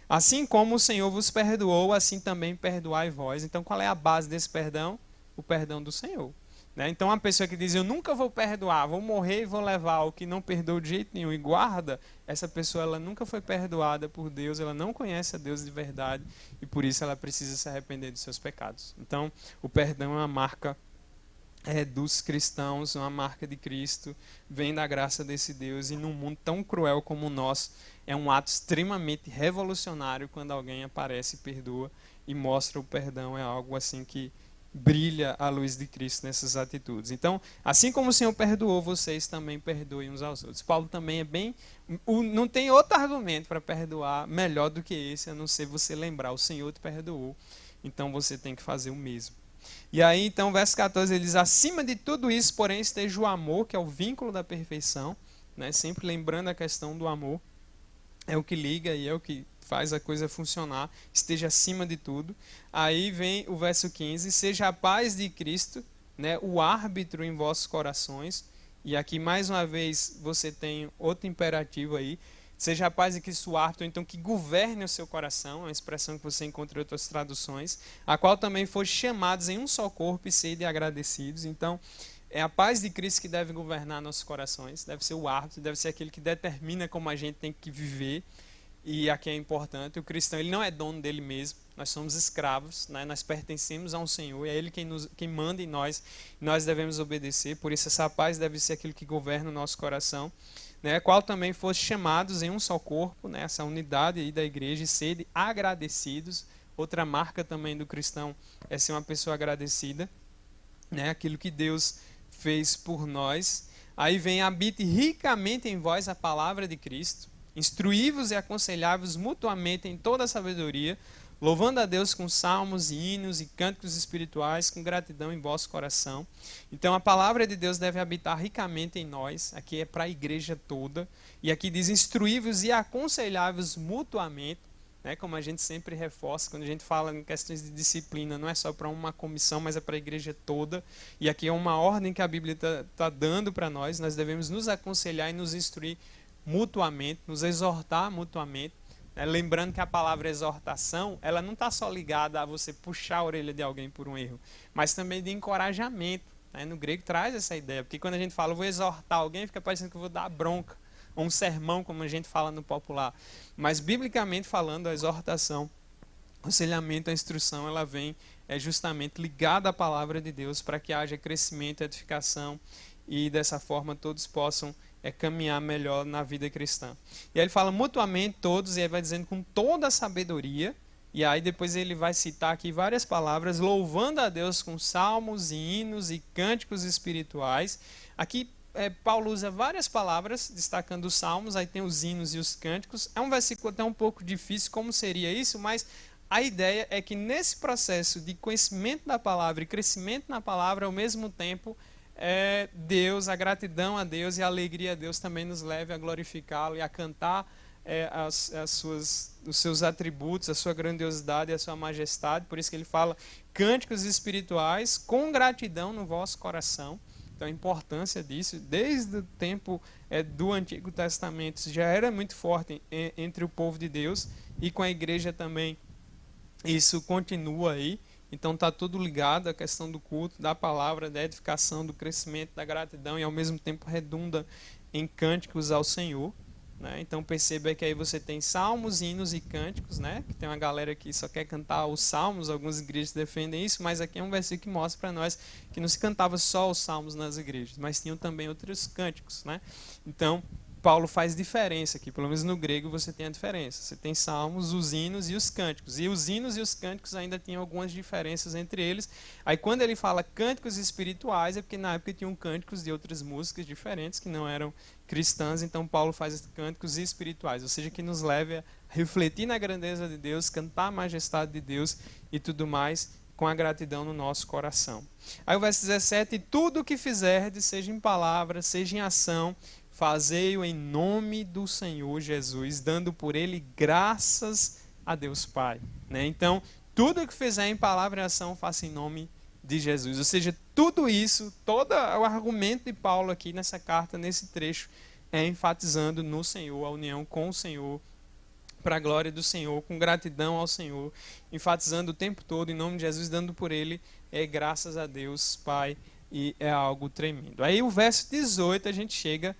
assim como o Senhor vos perdoou, assim também perdoai vós. Então, qual é a base desse perdão? O perdão do Senhor. Né? Então, uma pessoa que diz, eu nunca vou perdoar, vou morrer e vou levar o que não perdoa de jeito nenhum e guarda, essa pessoa ela nunca foi perdoada por Deus, ela não conhece a Deus de verdade e por isso ela precisa se arrepender dos seus pecados. Então, o perdão é uma marca dos cristãos, uma marca de Cristo, vem da graça desse Deus e num mundo tão cruel como o nosso, é um ato extremamente revolucionário quando alguém aparece e perdoa e mostra o perdão, é algo assim que brilha a luz de Cristo nessas atitudes. Então, assim como o Senhor perdoou, vocês também perdoem uns aos outros. Paulo também é bem... Não tem outro argumento para perdoar melhor do que esse, a não ser você lembrar, o Senhor te perdoou, então você tem que fazer o mesmo. E aí, então, verso 14, ele diz, acima de tudo isso, porém, esteja o amor, que é o vínculo da perfeição, né? Sempre lembrando a questão do amor, é o que liga e é o que faz a coisa funcionar, esteja acima de tudo. Aí vem o verso 15, seja a paz de Cristo, né, o árbitro em vossos corações, e aqui mais uma vez você tem outro imperativo aí, seja a paz de Cristo o árbitro, então que governe o seu coração, é uma expressão que você encontra em outras traduções, a qual também foi chamados em um só corpo e sede agradecidos. Então, É a paz de Cristo que deve governar nossos corações, deve ser o árbitro, deve ser aquele que determina como a gente tem que viver. E aqui é importante, o cristão ele não é dono dele mesmo, nós somos escravos, né? Nós pertencemos a um Senhor, e é Ele quem manda em nós, nós devemos obedecer, por isso essa paz deve ser aquilo que governa o nosso coração, né? Qual também foste chamados em um só corpo, né? Essa unidade aí da igreja, e sede agradecidos. Outra marca também do cristão é ser uma pessoa agradecida, né? Aquilo que Deus fez por nós. Aí vem: habite ricamente em vós a palavra de Cristo, instruí-vos e aconselhai-vos mutuamente em toda a sabedoria, louvando a Deus com salmos e hinos e cânticos espirituais, com gratidão em vosso coração. Então a palavra de Deus deve habitar ricamente em nós. Aqui é para a igreja toda. E aqui diz: instruí-vos e aconselhai-vos mutuamente. Né, como a gente sempre reforça, quando a gente fala em questões de disciplina, não é só para uma comissão, mas é para a igreja toda. E aqui é uma ordem que a Bíblia está dando para nós. Nós devemos nos aconselhar e nos instruir mutuamente, nos exortar mutuamente. Né? Lembrando que a palavra exortação, ela não está só ligada a você puxar a orelha de alguém por um erro, mas também de encorajamento. Né? No grego traz essa ideia, porque quando a gente fala, eu vou exortar alguém, fica parecendo que eu vou dar bronca, ou um sermão, como a gente fala no popular. Mas, biblicamente falando, a exortação, o aconselhamento, a instrução, ela vem justamente ligada à palavra de Deus para que haja crescimento, edificação e dessa forma todos possam caminhar melhor na vida cristã. E aí ele fala mutuamente todos, e aí vai dizendo com toda a sabedoria, e aí depois ele vai citar aqui várias palavras, louvando a Deus com salmos e hinos e cânticos espirituais. Aqui Paulo usa várias palavras, destacando os salmos, aí tem os hinos e os cânticos. É um versículo até um pouco difícil, como seria isso, mas a ideia é que nesse processo de conhecimento da palavra e crescimento na palavra, ao mesmo tempo, Deus, a gratidão a Deus e a alegria a Deus também nos leve a glorificá-lo e a cantar os seus atributos, a sua grandiosidade e a sua majestade. Por isso que ele fala cânticos espirituais com gratidão no vosso coração. Então a importância disso, desde o tempo do Antigo Testamento, já era muito forte entre o povo de Deus, e com a igreja também isso continua aí. Então está tudo ligado à questão do culto, da palavra, da edificação, do crescimento, da gratidão, e ao mesmo tempo redunda em cânticos ao Senhor. Né? Então perceba que aí você tem salmos, hinos e cânticos, né? Que tem uma galera que só quer cantar os salmos, algumas igrejas defendem isso, mas aqui é um versículo que mostra para nós que não se cantava só os salmos nas igrejas, mas tinham também outros cânticos. Né? Então Paulo faz diferença aqui, pelo menos no grego você tem a diferença. Você tem salmos, os hinos e os cânticos. E os hinos e os cânticos ainda tinham algumas diferenças entre eles. Aí quando ele fala cânticos espirituais, é porque na época tinham cânticos de outras músicas diferentes que não eram cristãs, então Paulo faz cânticos espirituais, ou seja, que nos leve a refletir na grandeza de Deus, cantar a majestade de Deus e tudo mais, com a gratidão no nosso coração. Aí o verso 17, tudo o que fizerdes, seja em palavra, seja em ação, fazei-o em nome do Senhor Jesus, dando por ele graças a Deus Pai. Né? Então, tudo o que fizer em palavra e ação, faça em nome de Jesus. Ou seja, tudo isso, todo o argumento de Paulo aqui nessa carta, nesse trecho, é enfatizando no Senhor, a união com o Senhor, para a glória do Senhor, com gratidão ao Senhor, enfatizando o tempo todo em nome de Jesus, dando por ele graças a Deus Pai, e é algo tremendo. Aí o verso 18 a gente chega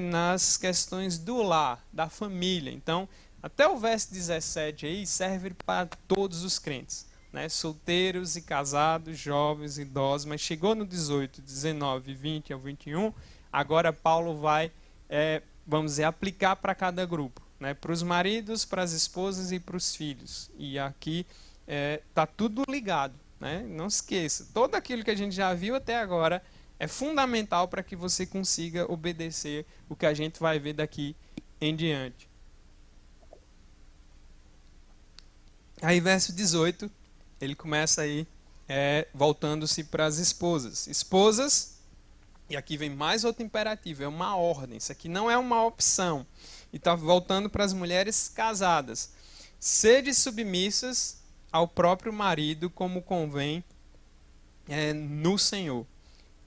nas questões do lar, da família. Então, até o verso 17 aí serve para todos os crentes, né? Solteiros e casados, jovens, idosos, mas chegou no 18, 19, 20 ao 21, agora Paulo vai, vamos dizer, aplicar para cada grupo, né? Para os maridos, para as esposas e para os filhos. E aqui está tudo ligado, né? Não esqueça, tudo aquilo que a gente já viu até agora é fundamental para que você consiga obedecer o que a gente vai ver daqui em diante. Aí, verso 18, ele começa aí voltando-se para as esposas. Esposas, e aqui vem mais outro imperativo, é uma ordem. Isso aqui não é uma opção. E está voltando para as mulheres casadas. Sede submissas ao próprio marido, como convém no Senhor.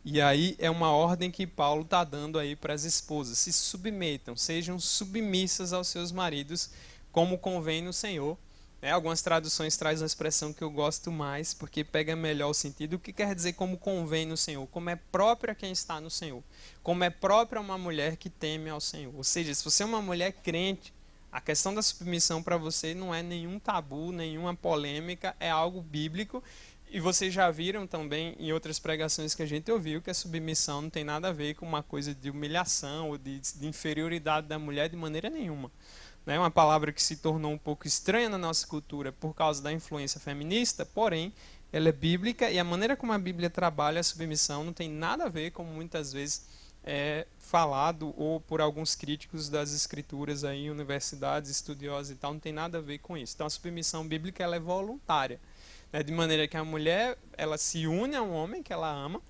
E aí é uma ordem que Paulo está dando aí para as esposas. Se submetam, sejam submissas aos seus maridos, como convém no Senhor. né? Algumas traduções trazem uma expressão que eu gosto mais, porque pega melhor o sentido. O que quer dizer como convém no Senhor? Como é próprio a quem está no Senhor. Como é próprio a uma mulher que teme ao Senhor. Ou seja, se você é uma mulher crente, a questão da submissão para você não é nenhum tabu, nenhuma polêmica, é algo bíblico. E vocês já viram também em outras pregações que a gente ouviu que a submissão não tem nada a ver com uma coisa de humilhação ou de inferioridade da mulher de maneira nenhuma. É uma palavra que se tornou um pouco estranha na nossa cultura por causa da influência feminista, porém, ela é bíblica e a maneira como a Bíblia trabalha a submissão não tem nada a ver, como muitas vezes é falado ou por alguns críticos das escrituras aí, universidades, estudiosos e tal, não tem nada a ver com isso. Então a submissão bíblica ela é voluntária, né? De maneira que a mulher ela se une a um homem que ela ama,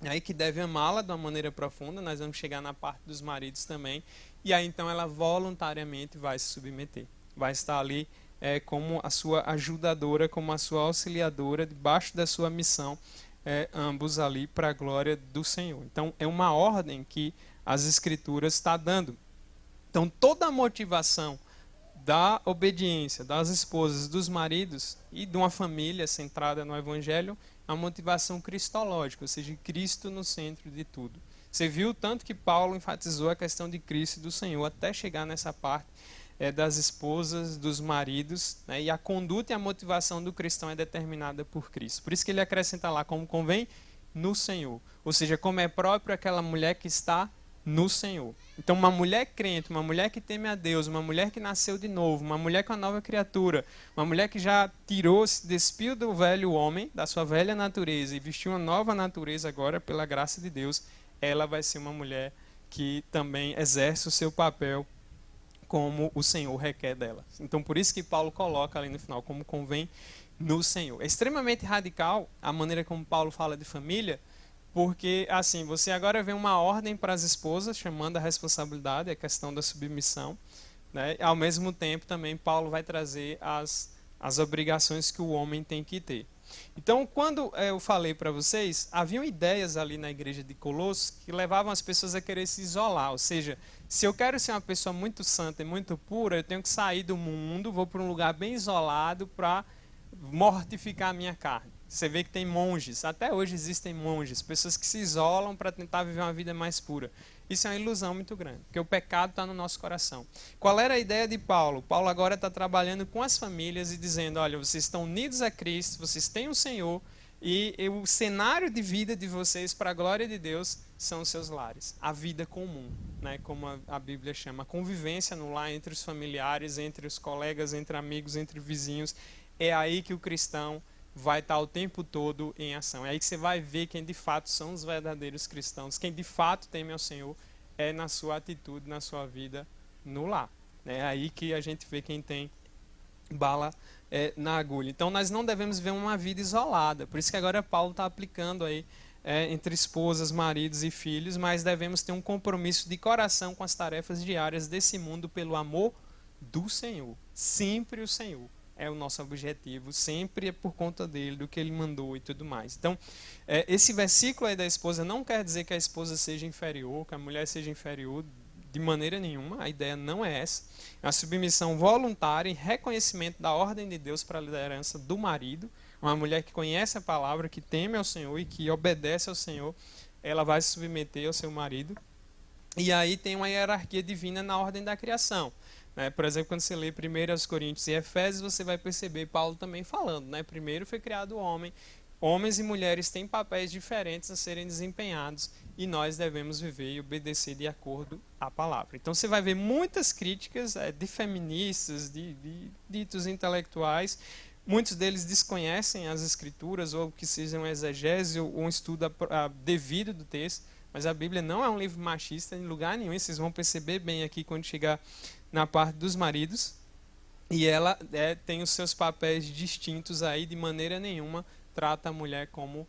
aí que deve amá-la de uma maneira profunda. Nós vamos chegar na parte dos maridos também, e aí então ela voluntariamente vai se submeter, vai estar ali como a sua ajudadora, como a sua auxiliadora, debaixo da sua missão, ambos ali para a glória do Senhor. Então é uma ordem que as Escrituras está dando. Então toda a motivação da obediência das esposas, dos maridos e de uma família centrada no Evangelho, a motivação cristológica, ou seja, Cristo no centro de tudo. Você viu tanto que Paulo enfatizou a questão de Cristo e do Senhor até chegar nessa parte das esposas, dos maridos, né, e a conduta e a motivação do cristão é determinada por Cristo. Por isso que ele acrescenta lá como convém no Senhor, ou seja, como é próprio aquela mulher que está no Senhor. Então, uma mulher crente, uma mulher que teme a Deus, uma mulher que nasceu de novo, uma mulher com a nova criatura, uma mulher que já tirou, se despiu do velho homem, da sua velha natureza e vestiu uma nova natureza agora pela graça de Deus, ela vai ser uma mulher que também exerce o seu papel como o Senhor requer dela. Então, por isso que Paulo coloca ali no final, como convém no Senhor. É extremamente radical a maneira como Paulo fala de família, porque, assim, você agora vê uma ordem para as esposas, chamando a responsabilidade, a questão da submissão, né? Ao mesmo tempo, também, Paulo vai trazer as obrigações que o homem tem que ter. Então, quando eu falei para vocês, haviam ideias ali na igreja de Colossos que levavam as pessoas a querer se isolar. Ou seja, se eu quero ser uma pessoa muito santa e muito pura, eu tenho que sair do mundo, vou para um lugar bem isolado para mortificar a minha carne. Você vê que tem monges, até hoje existem monges, pessoas que se isolam para tentar viver uma vida mais pura. Isso é uma ilusão muito grande, porque o pecado está no nosso coração. Qual era a ideia de Paulo? Paulo agora está trabalhando com as famílias e dizendo, olha, vocês estão unidos a Cristo, vocês têm o Senhor, e o cenário de vida de vocês, para a glória de Deus, são os seus lares. A vida comum, né? Como a Bíblia chama, a convivência no lar entre os familiares, entre os colegas, entre amigos, entre vizinhos. É aí que o cristão vai estar o tempo todo em ação. É aí que você vai ver quem de fato são os verdadeiros cristãos, quem de fato teme ao Senhor, é na sua atitude, na sua vida, no lar. É aí que a gente vê quem tem bala na agulha. Então nós não devemos ver uma vida isolada. Por isso que agora Paulo está aplicando aí entre esposas, maridos e filhos, mas devemos ter um compromisso de coração com as tarefas diárias desse mundo pelo amor do Senhor. Sempre o Senhor é o nosso objetivo, sempre é por conta dele, do que ele mandou e tudo mais. Então, esse versículo aí da esposa não quer dizer que a esposa seja inferior, que a mulher seja inferior, de maneira nenhuma, a ideia não é essa. É uma submissão voluntária em reconhecimento da ordem de Deus para a liderança do marido. Uma mulher que conhece a palavra, que teme ao Senhor e que obedece ao Senhor, ela vai se submeter ao seu marido. E aí tem uma hierarquia divina na ordem da criação. Por exemplo, quando você lê 1 Coríntios e Efésios, você vai perceber Paulo também falando. Primeiro foi criado o homem, homens e mulheres têm papéis diferentes a serem desempenhados e nós devemos viver e obedecer de acordo à palavra. Então você vai ver muitas críticas de feministas, de ditos intelectuais. Muitos deles desconhecem as escrituras ou que sejam exegese ou um estudo devido do texto, mas a Bíblia não é um livro machista em lugar nenhum, e vocês vão perceber bem aqui quando chegar na parte dos maridos, e ela tem os seus papéis distintos aí, de maneira nenhuma trata a mulher como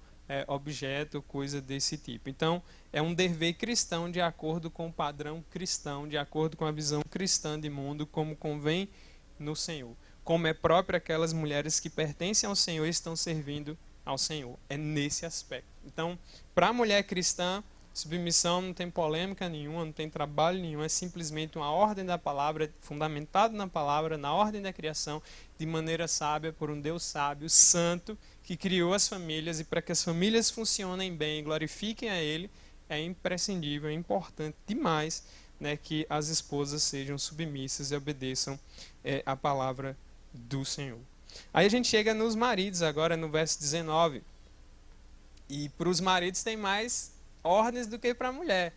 objeto, coisa desse tipo. Então, é um dever cristão de acordo com o padrão cristão, de acordo com a visão cristã de mundo, como convém no Senhor. Como é próprio aquelas mulheres que pertencem ao Senhor e estão servindo ao Senhor. É nesse aspecto. Então, para a mulher cristã, Submissão não tem polêmica nenhuma, não tem trabalho nenhum, é simplesmente uma ordem da palavra, fundamentado na palavra, na ordem da criação, de maneira sábia, por um Deus sábio, santo, que criou as famílias, e para que as famílias funcionem bem e glorifiquem a Ele, é imprescindível, é importante demais, né, que as esposas sejam submissas e obedeçam a palavra do Senhor. Aí a gente chega nos maridos agora, no verso 19. E para os maridos tem mais ordens do que para a mulher.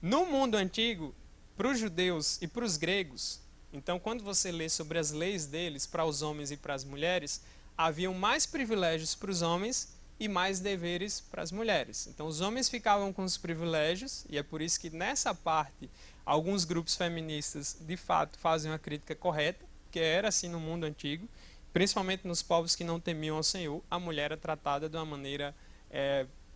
No mundo antigo, para os judeus e para os gregos, então quando você lê sobre as leis deles, para os homens e para as mulheres, haviam mais privilégios para os homens e mais deveres para as mulheres. Então os homens ficavam com os privilégios, e é por isso que nessa parte alguns grupos feministas de fato fazem uma crítica correta, que era assim no mundo antigo, principalmente nos povos que não temiam ao Senhor, a mulher era tratada de uma maneira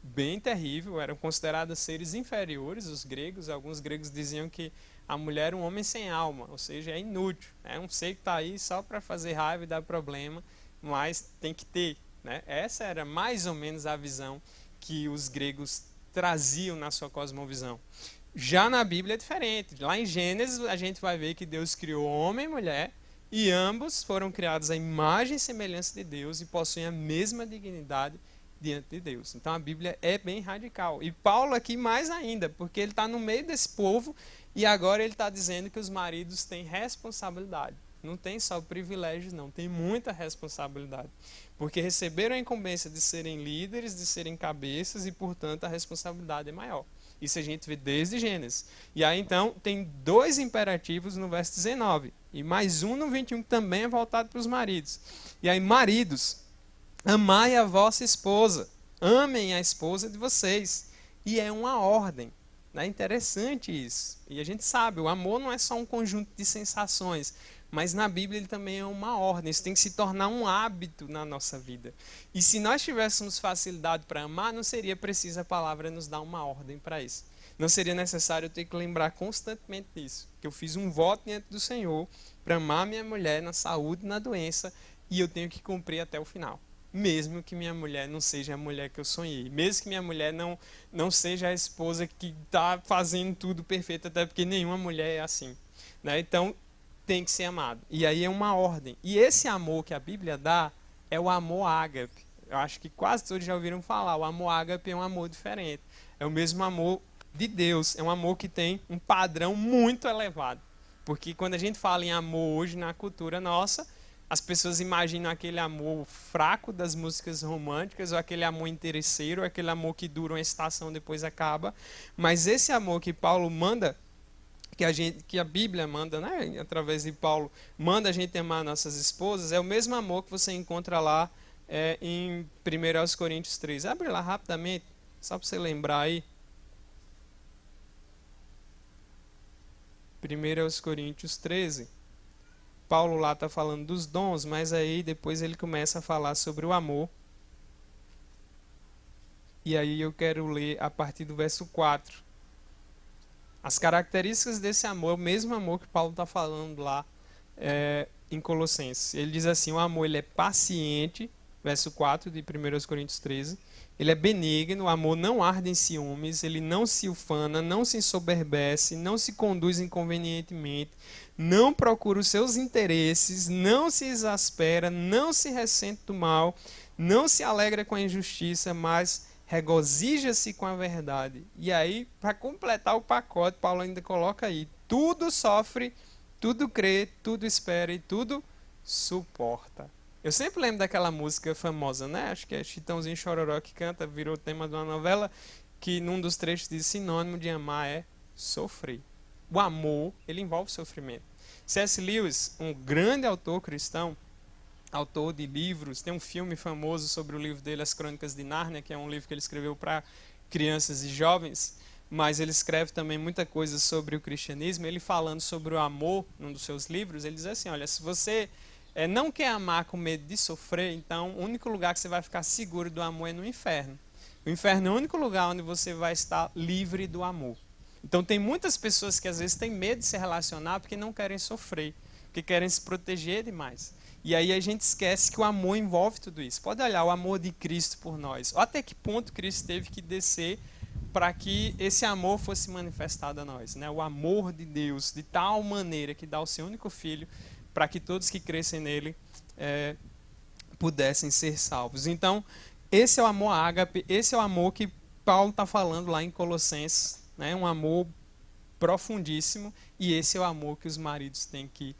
bem terrível, eram consideradas seres inferiores, os gregos. Alguns gregos diziam que a mulher era um homem sem alma, ou seja, é inútil, é um ser que está aí só para fazer raiva e dar problema, mas tem que ter, né? Essa era mais ou menos a visão que os gregos traziam na sua cosmovisão. Já na Bíblia é diferente. Lá em Gênesis a gente vai ver que Deus criou homem e mulher, e ambos foram criados à imagem e semelhança de Deus e possuem a mesma dignidade diante de Deus. Então a Bíblia é bem radical. E Paulo aqui mais ainda, porque ele está no meio desse povo e agora ele está dizendo que os maridos têm responsabilidade. Não tem só privilégios, não, tem muita responsabilidade. Porque receberam a incumbência de serem líderes, de serem cabeças e, portanto, a responsabilidade é maior. Isso a gente vê desde Gênesis. E aí, então, tem 2 imperativos no verso 19. E mais um no 21 que também é voltado para os maridos. E aí, maridos, amai a vossa esposa, amem a esposa de vocês. E é uma ordem. É interessante isso. E a gente sabe, o amor não é só um conjunto de sensações, mas na Bíblia ele também é uma ordem. Isso tem que se tornar um hábito na nossa vida. E se nós tivéssemos facilidade para amar, não seria preciso a palavra nos dar uma ordem para isso. Não seria necessário eu ter que lembrar constantemente disso. Que eu fiz um voto diante do Senhor para amar minha mulher na saúde e na doença, e eu tenho que cumprir até o final. Mesmo que minha mulher não seja a mulher que eu sonhei. Mesmo que minha mulher não seja a esposa que está fazendo tudo perfeito, até porque nenhuma mulher é assim, né? Então, tem que ser amado. E aí é uma ordem. E esse amor que a Bíblia dá é o amor ágape. Eu acho que quase todos já ouviram falar. O amor ágape é um amor diferente. É o mesmo amor de Deus. É um amor que tem um padrão muito elevado. Porque quando a gente fala em amor hoje na cultura nossa, as pessoas imaginam aquele amor fraco das músicas românticas, ou aquele amor interesseiro, ou aquele amor que dura uma estação e depois acaba. Mas esse amor que Paulo manda, que a Bíblia manda, né, através de Paulo, manda a gente amar nossas esposas, é o mesmo amor que você encontra lá em 1 Coríntios 3. Abre lá rapidamente, só para você lembrar aí. 1 Coríntios 13. Paulo lá está falando dos dons, mas aí depois ele começa a falar sobre o amor. E aí eu quero ler a partir do verso 4. As características desse amor, o mesmo amor que Paulo está falando lá em Colossenses. Ele diz assim, o amor ele é paciente, verso 4 de 1 Coríntios 13. Ele é benigno, o amor não arde em ciúmes, ele não se ufana, não se ensoberbece, não se conduz inconvenientemente, não procura os seus interesses, não se exaspera, não se ressente do mal, não se alegra com a injustiça, mas regozija-se com a verdade. E aí, para completar o pacote, Paulo ainda coloca aí, tudo sofre, tudo crê, tudo espera e tudo suporta. Eu sempre lembro daquela música famosa, né? Acho que é Chitãozinho Chororó que canta, virou tema de uma novela, que num dos trechos diz, sinônimo de amar é sofrer. O amor, ele envolve sofrimento. C.S. Lewis, um grande autor cristão, autor de livros, tem um filme famoso sobre o livro dele, As Crônicas de Nárnia, que é um livro que ele escreveu para crianças e jovens, mas ele escreve também muita coisa sobre o cristianismo. Ele falando sobre o amor, num dos seus livros, ele diz assim, olha, se você não quer amar com medo de sofrer, então o único lugar que você vai ficar seguro do amor é no inferno. O inferno é o único lugar onde você vai estar livre do amor. Então tem muitas pessoas que às vezes têm medo de se relacionar porque não querem sofrer, porque querem se proteger demais. E aí a gente esquece que o amor envolve tudo isso. Pode olhar o amor de Cristo por nós. Até que ponto Cristo teve que descer para que esse amor fosse manifestado a nós, né? O amor de Deus de tal maneira que dá o seu único filho para que todos que crescem nele pudessem ser salvos. Então, esse é o amor ágape, esse é o amor que Paulo está falando lá em Colossenses, né? Um amor profundíssimo, e esse é o amor que os maridos têm que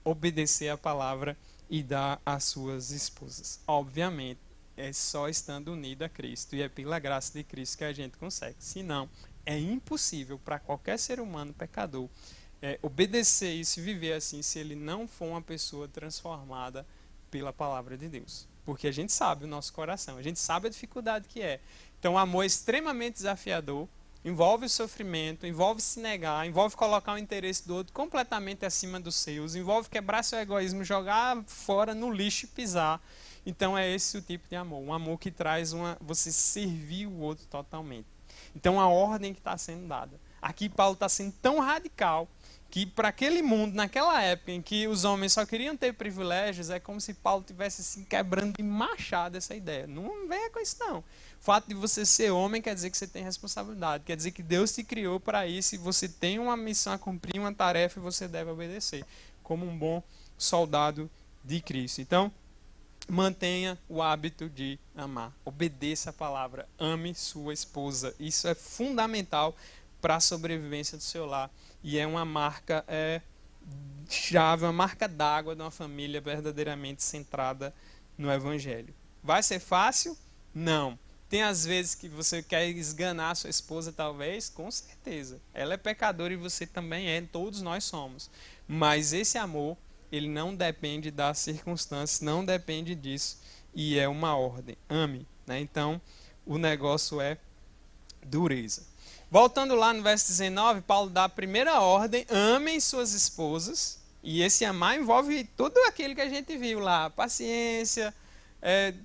obedecer à palavra e dar às suas esposas. Obviamente, é só estando unido a Cristo, e é pela graça de Cristo que a gente consegue. Senão, é impossível para qualquer ser humano pecador obedecer isso e viver assim, se ele não for uma pessoa transformada pela palavra de Deus. Porque a gente sabe o nosso coração, a gente sabe a dificuldade que é. Então, o amor é extremamente desafiador, envolve o sofrimento, envolve se negar, envolve colocar o interesse do outro completamente acima dos seus, envolve quebrar seu egoísmo, jogar fora no lixo e pisar. Então é esse o tipo de amor, um amor que traz você servir o outro totalmente. Então a ordem que está sendo dada. Aqui Paulo está sendo tão radical que para aquele mundo, naquela época em que os homens só queriam ter privilégios, é como se Paulo estivesse assim, quebrando de machado essa ideia. Não venha com isso não. O fato de você ser homem quer dizer que você tem responsabilidade, quer dizer que Deus te criou para isso e você tem uma missão a cumprir, uma tarefa e você deve obedecer, como um bom soldado de Cristo. Então, mantenha o hábito de amar. Obedeça a palavra. Ame sua esposa. Isso é fundamental para a sobrevivência do seu lar. E é uma marca chave, uma marca d'água de uma família verdadeiramente centrada no Evangelho. Vai ser fácil? Não. Tem às vezes que você quer esganar a sua esposa, talvez? Com certeza. Ela é pecadora e você também é. Todos nós somos. Mas esse amor, ele não depende das circunstâncias, não depende disso, e é uma ordem. Ame, né? Então, o negócio é dureza. Voltando lá no verso 19, Paulo dá a primeira ordem: amem suas esposas, e esse amar envolve tudo aquilo que a gente viu lá, paciência,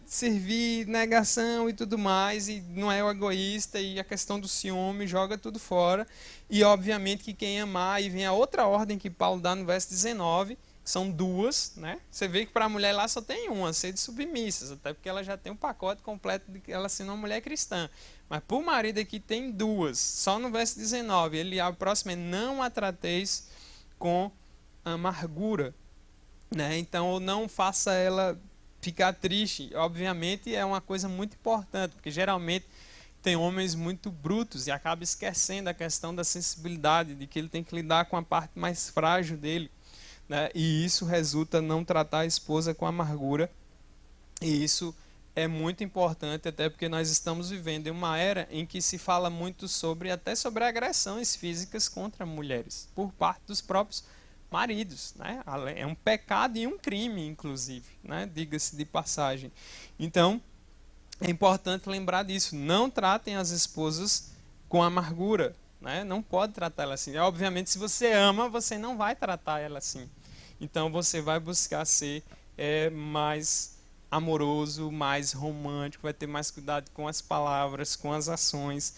servir, negação e tudo mais, e não é o egoísta, e a questão do ciúme, joga tudo fora, e obviamente que quem amar, e vem a outra ordem que Paulo dá no verso 19, são duas, né? Você vê que para a mulher lá só tem uma, ser de submissas, até porque ela já tem um pacote completo de que ela sendo uma mulher cristã. Mas para o marido aqui tem duas, só no verso 19, ele a próxima é: não a trateis com amargura, né? Então, não faça ela ficar triste. Obviamente é uma coisa muito importante, porque geralmente tem homens muito brutos e acaba esquecendo a questão da sensibilidade, de que ele tem que lidar com a parte mais frágil dele, né? E isso resulta não tratar a esposa com amargura. E isso é muito importante, até porque nós estamos vivendo em uma era em que se fala muito até sobre agressões físicas contra mulheres, por parte dos próprios maridos, né? É um pecado e um crime, inclusive, né? Diga-se de passagem. Então, é importante lembrar disso. Não tratem as esposas com amargura, né? Não pode tratar ela assim. Obviamente, se você ama, você não vai tratar ela assim. Então, você vai buscar ser mais amoroso, mais romântico, vai ter mais cuidado com as palavras, com as ações,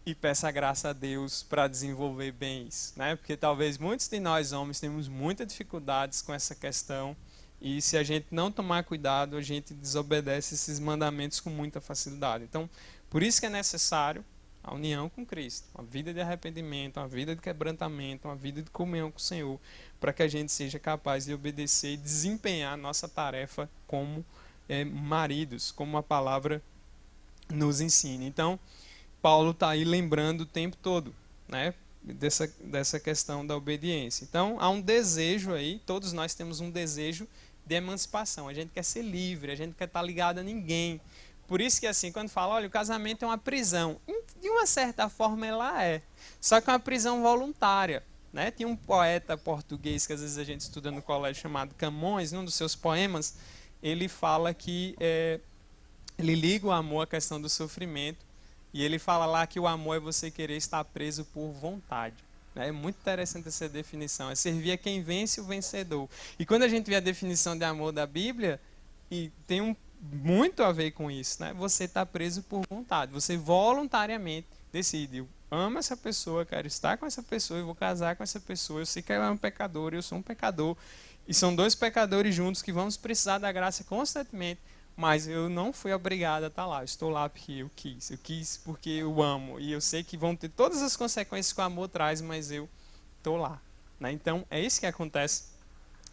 e peça a graça a Deus para desenvolver bem isso, né? Porque talvez muitos de nós homens temos muitas dificuldades com essa questão, e se a gente não tomar cuidado, a gente desobedece esses mandamentos com muita facilidade. Então, por isso que é necessário a união com Cristo, uma vida de arrependimento, uma vida de quebrantamento, uma vida de comunhão com o Senhor, para que a gente seja capaz de obedecer e desempenhar a nossa tarefa como maridos, como a palavra nos ensina. Então, Paulo está aí lembrando o tempo todo, né, dessa questão da obediência. Então, há um desejo aí, todos nós temos um desejo de emancipação. A gente quer ser livre, a gente quer estar ligado a ninguém. Por isso que, assim, quando fala, olha, o casamento é uma prisão, de uma certa forma ela é, só que é uma prisão voluntária, né? Tinha um poeta português que às vezes a gente estuda no colégio chamado Camões, num dos seus poemas, ele fala que ele liga o amor à questão do sofrimento, e ele fala lá que o amor é você querer estar preso por vontade. É muito interessante essa definição, é servir a quem vence o vencedor. E quando a gente vê a definição de amor da Bíblia, e tem muito a ver com isso, né? Você está preso por vontade, você voluntariamente decide: eu amo essa pessoa, quero estar com essa pessoa, eu vou casar com essa pessoa, eu sei que ela é um pecador, eu sou um pecador, e são dois pecadores juntos que vamos precisar da graça constantemente, mas eu não fui obrigado a estar lá. Eu estou lá porque eu quis porque eu amo. E eu sei que vão ter todas as consequências que o amor traz, mas eu estou lá. Né? Então, é isso que acontece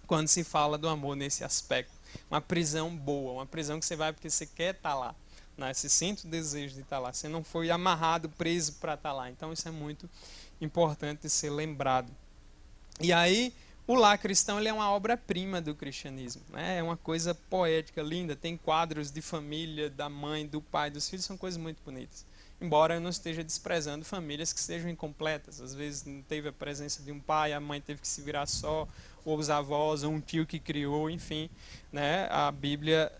quando se fala do amor nesse aspecto. Uma prisão boa, uma prisão que você vai porque você quer estar lá. Né? Você sente o desejo de estar lá. Você não foi amarrado, preso para estar lá. Então, isso é muito importante ser lembrado. E aí, o lar cristão ele é uma obra-prima do cristianismo. Né? É uma coisa poética, linda. Tem quadros de família, da mãe, do pai, dos filhos, são coisas muito bonitas. Embora eu não esteja desprezando famílias que sejam incompletas. Às vezes não teve a presença de um pai, a mãe teve que se virar só, ou os avós, ou um tio que criou, enfim. Né? A Bíblia,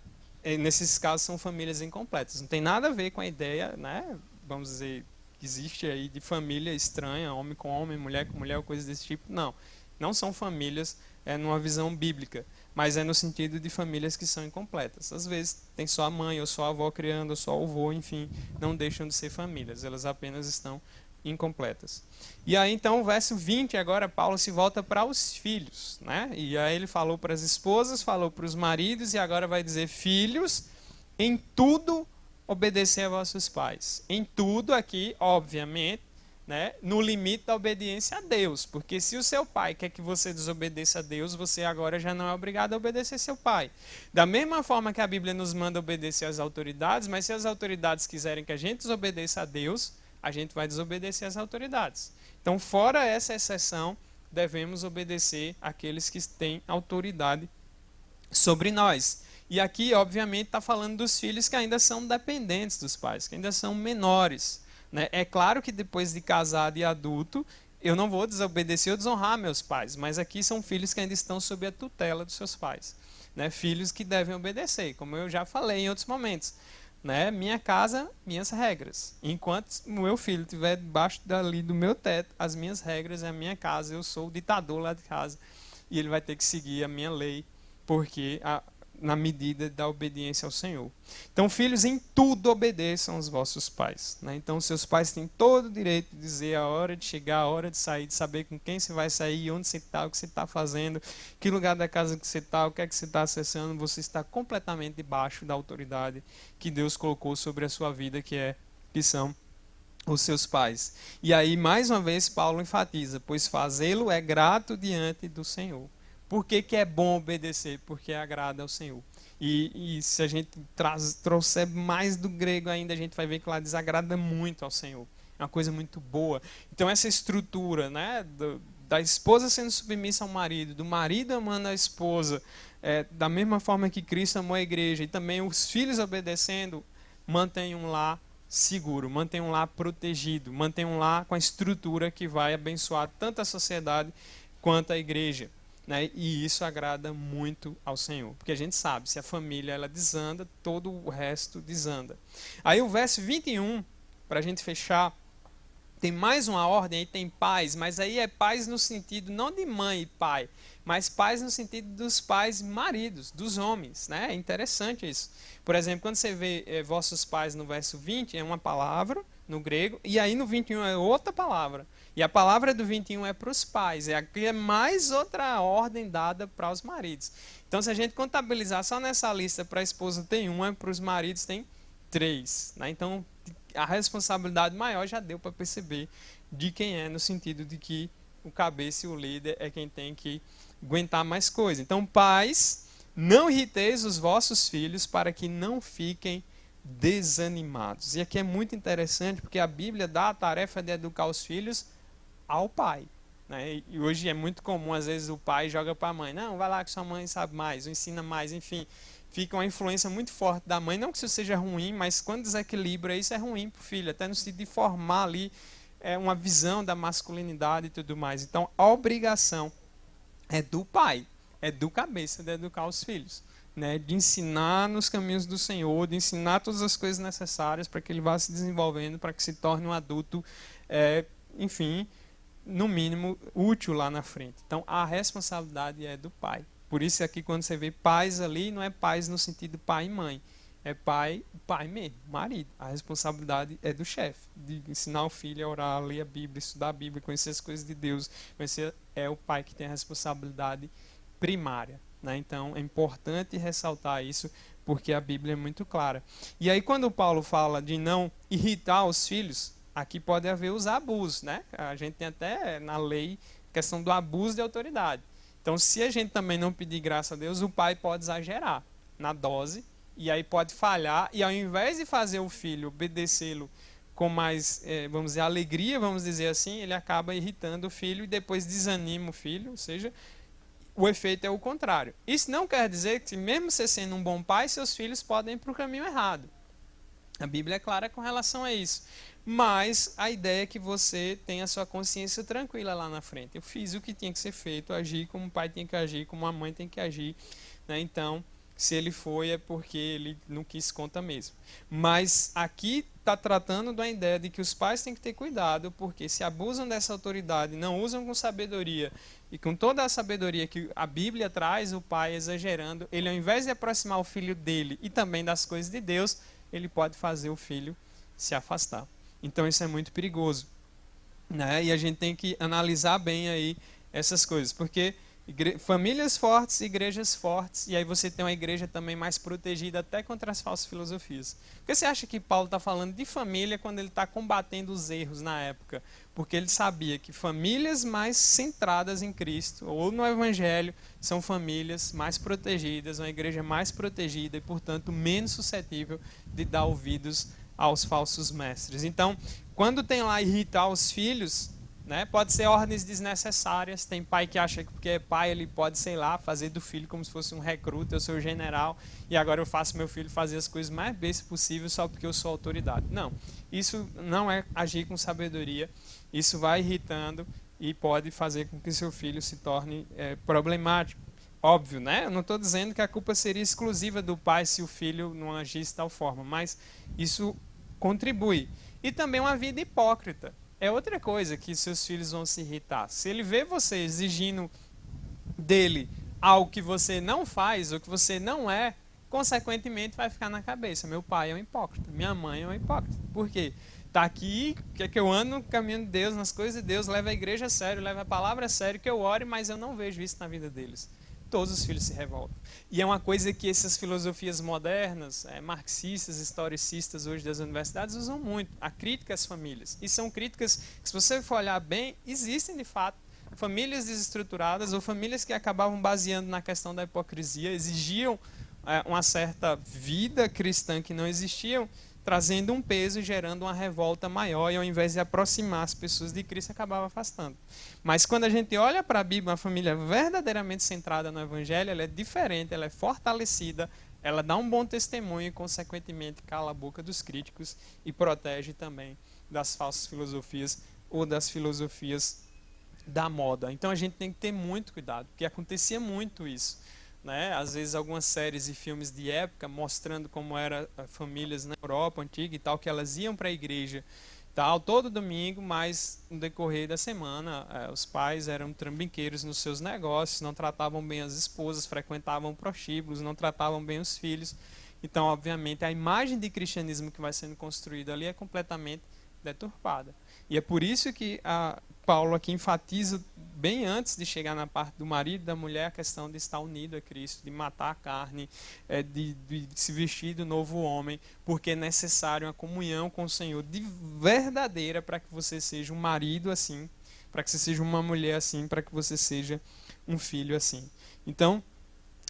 nesses casos, são famílias incompletas. Não tem nada a ver com a ideia, né? Vamos dizer, que existe aí de família estranha, homem com homem, mulher com mulher, coisas desse tipo. Não. Não são famílias numa visão bíblica, mas é no sentido de famílias que são incompletas. Às vezes tem só a mãe, ou só a avó criando, ou só o avô, enfim, não deixam de ser famílias, elas apenas estão incompletas. E aí então, o verso 20, agora Paulo se volta para os filhos, né? E aí ele falou para as esposas, falou para os maridos, e agora vai dizer: filhos, em tudo obedecer a vossos pais. Em tudo aqui, obviamente, né, no limite da obediência a Deus. Porque se o seu pai quer que você desobedeça a Deus, você agora já não é obrigado a obedecer seu pai. Da mesma forma que a Bíblia nos manda obedecer às autoridades, mas se as autoridades quiserem que a gente desobedeça a Deus, a gente vai desobedecer às autoridades. Então, fora essa exceção, devemos obedecer àqueles que têm autoridade sobre nós. E aqui, obviamente, está falando dos filhos que ainda são dependentes dos pais, que ainda são menores. Né? É claro que depois de casado e adulto, eu não vou desobedecer ou desonrar meus pais, mas aqui são filhos que ainda estão sob a tutela dos seus pais. Né? Filhos que devem obedecer, como eu já falei em outros momentos. Né? Minha casa, minhas regras. Enquanto o meu filho estiver debaixo dali do meu teto, as minhas regras é a minha casa, eu sou o ditador lá de casa. E ele vai ter que seguir a minha lei, porque na medida da obediência ao Senhor. Então, filhos, em tudo obedeçam aos vossos pais. Né? Então, seus pais têm todo o direito de dizer a hora de chegar, a hora de sair, de saber com quem você vai sair, onde você está, o que você está fazendo, que lugar da casa que você está, o que é que você está acessando. Você está completamente debaixo da autoridade que Deus colocou sobre a sua vida, que são os seus pais. E aí, mais uma vez, Paulo enfatiza: pois fazê-lo é grato diante do Senhor. Por que, que é bom obedecer? Porque agrada ao Senhor. E se a gente trouxer mais do grego ainda, a gente vai ver que lá desagrada muito ao Senhor. É uma coisa muito boa. Então, essa estrutura, né, da esposa sendo submissa ao marido, do marido amando a esposa, da mesma forma que Cristo amou a igreja, e também os filhos obedecendo, mantém um lar seguro, mantém um lar protegido, mantém um lar com a estrutura que vai abençoar tanto a sociedade quanto a igreja. Né? E isso agrada muito ao Senhor, porque a gente sabe, se a família ela desanda, todo o resto desanda. Aí o verso 21, para a gente fechar, tem mais uma ordem, aí tem pais, mas aí é pais no sentido não de mãe e pai, mas pais no sentido dos pais maridos, dos homens. Né? É interessante isso. Por exemplo, quando você vê vossos pais no verso 20, é uma palavra no grego, e aí no 21 é outra palavra. E a palavra do 21 é para os pais, aqui é mais outra ordem dada para os maridos. Então, se a gente contabilizar só nessa lista, para a esposa tem uma, para os maridos tem três. Né? Então, a responsabilidade maior já deu para perceber de quem é, no sentido de que o cabeça e o líder é quem tem que aguentar mais coisa. Então, pais, não irriteis os vossos filhos para que não fiquem desanimados. E aqui é muito interessante porque a Bíblia dá a tarefa de educar os filhos ao pai. Né? E hoje é muito comum, às vezes, o pai joga para a mãe: não, vai lá que sua mãe sabe mais, ou ensina mais, enfim. Fica uma influência muito forte da mãe. Não que isso seja ruim, mas quando desequilibra isso é ruim para o filho, até no sentido de formar ali uma visão da masculinidade e tudo mais. Então, a obrigação é do pai, é do cabeça de educar os filhos. Né, de ensinar nos caminhos do Senhor, de ensinar todas as coisas necessárias para que ele vá se desenvolvendo, para que se torne um adulto, enfim, no mínimo, útil lá na frente. Então, a responsabilidade é do pai. Por isso aqui, quando você vê pais ali, não é pais no sentido pai e mãe. É pai mesmo, marido. A responsabilidade é do chefe, de ensinar o filho a orar, a ler a Bíblia, estudar a Bíblia, conhecer as coisas de Deus. É o pai que tem a responsabilidade primária. né? Então é importante ressaltar isso, porque a Bíblia é muito clara. E aí quando Paulo fala de não irritar os filhos, aqui pode haver os abusos, né? A gente tem até na lei a questão do abuso de autoridade. Então, se a gente também não pedir graça a Deus, o pai pode exagerar na dose, e aí pode falhar, e ao invés de fazer o filho obedecê-lo com mais, vamos dizer, alegria, vamos dizer assim, ele acaba irritando o filho e depois desanima o filho, ou seja, o efeito é o contrário. Isso não quer dizer que, mesmo você sendo um bom pai, seus filhos podem ir para o caminho errado. A Bíblia é clara com relação a isso. Mas a ideia é que você tenha a sua consciência tranquila lá na frente. Eu fiz o que tinha que ser feito, agi como o pai tem que agir, como a mãe tem que agir, né? Então, se ele foi, é porque ele não quis conta mesmo. Mas aqui está tratando da ideia de que os pais têm que ter cuidado, porque se abusam dessa autoridade, não usam com sabedoria, e com toda a sabedoria que a Bíblia traz, o pai exagerando, ele ao invés de aproximar o filho dele e também das coisas de Deus, ele pode fazer o filho se afastar. Então isso é muito perigoso, né? E a gente tem que analisar bem aí essas coisas, porque famílias fortes, igrejas fortes, e aí você tem uma igreja também mais protegida até contra as falsas filosofias. Por que você acha que Paulo está falando de família quando ele está combatendo os erros na época? Porque ele sabia que famílias mais centradas em Cristo ou no Evangelho são famílias mais protegidas, uma igreja mais protegida e, portanto, menos suscetível de dar ouvidos aos falsos mestres. Então, quando tem lá irritar os filhos, né, pode ser ordens desnecessárias. Tem pai que acha que porque é pai ele pode, sei lá, fazer do filho como se fosse um recruta, eu sou o general e agora eu faço meu filho fazer as coisas mais bestas possível só porque eu sou autoridade. Não, isso não é agir com sabedoria, isso vai irritando e pode fazer com que seu filho se torne problemático. Óbvio, né? Eu não estou dizendo que a culpa seria exclusiva do pai se o filho não agisse de tal forma, mas isso contribui. E também uma vida hipócrita. É outra coisa que seus filhos vão se irritar. Se ele vê você exigindo dele algo que você não faz ou que você não é, consequentemente vai ficar na cabeça. Meu pai é um hipócrita, minha mãe é um hipócrita. Por quê? Tá aqui, quer que eu ando no caminho de Deus, nas coisas de Deus, leve a igreja a sério, leve a palavra a sério, que eu ore, mas eu não vejo isso na vida deles. Todos os filhos se revoltam. E é uma coisa que essas filosofias modernas, marxistas, historicistas hoje das universidades usam muito, a crítica às famílias. E são críticas que, se você for olhar bem, existem de fato. Famílias desestruturadas ou famílias que acabavam baseando na questão da hipocrisia, exigiam uma certa vida cristã que não existiam, trazendo um peso e gerando uma revolta maior, e ao invés de aproximar as pessoas de Cristo, acabava afastando. Mas quando a gente olha para a Bíblia, uma família verdadeiramente centrada no Evangelho, ela é diferente, ela é fortalecida, ela dá um bom testemunho e, consequentemente, cala a boca dos críticos e protege também das falsas filosofias ou das filosofias da moda. Então a gente tem que ter muito cuidado, porque acontecia muito isso, né? Às vezes algumas séries e filmes de época mostrando como eram famílias na Europa antiga e tal, que elas iam para a igreja tal todo domingo, mas no decorrer da semana os pais eram trambiqueiros nos seus negócios, não tratavam bem as esposas, frequentavam prostíbulos, não tratavam bem os filhos. Então, obviamente, a imagem de cristianismo que vai sendo construída ali é completamente deturpada. E é por isso que Paulo aqui enfatiza, bem antes de chegar na parte do marido e da mulher, a questão de estar unido a Cristo, de matar a carne, de se vestir do novo homem, porque é necessário uma comunhão com o Senhor de verdadeira para que você seja um marido assim, para que você seja uma mulher assim, para que você seja um filho assim. Então,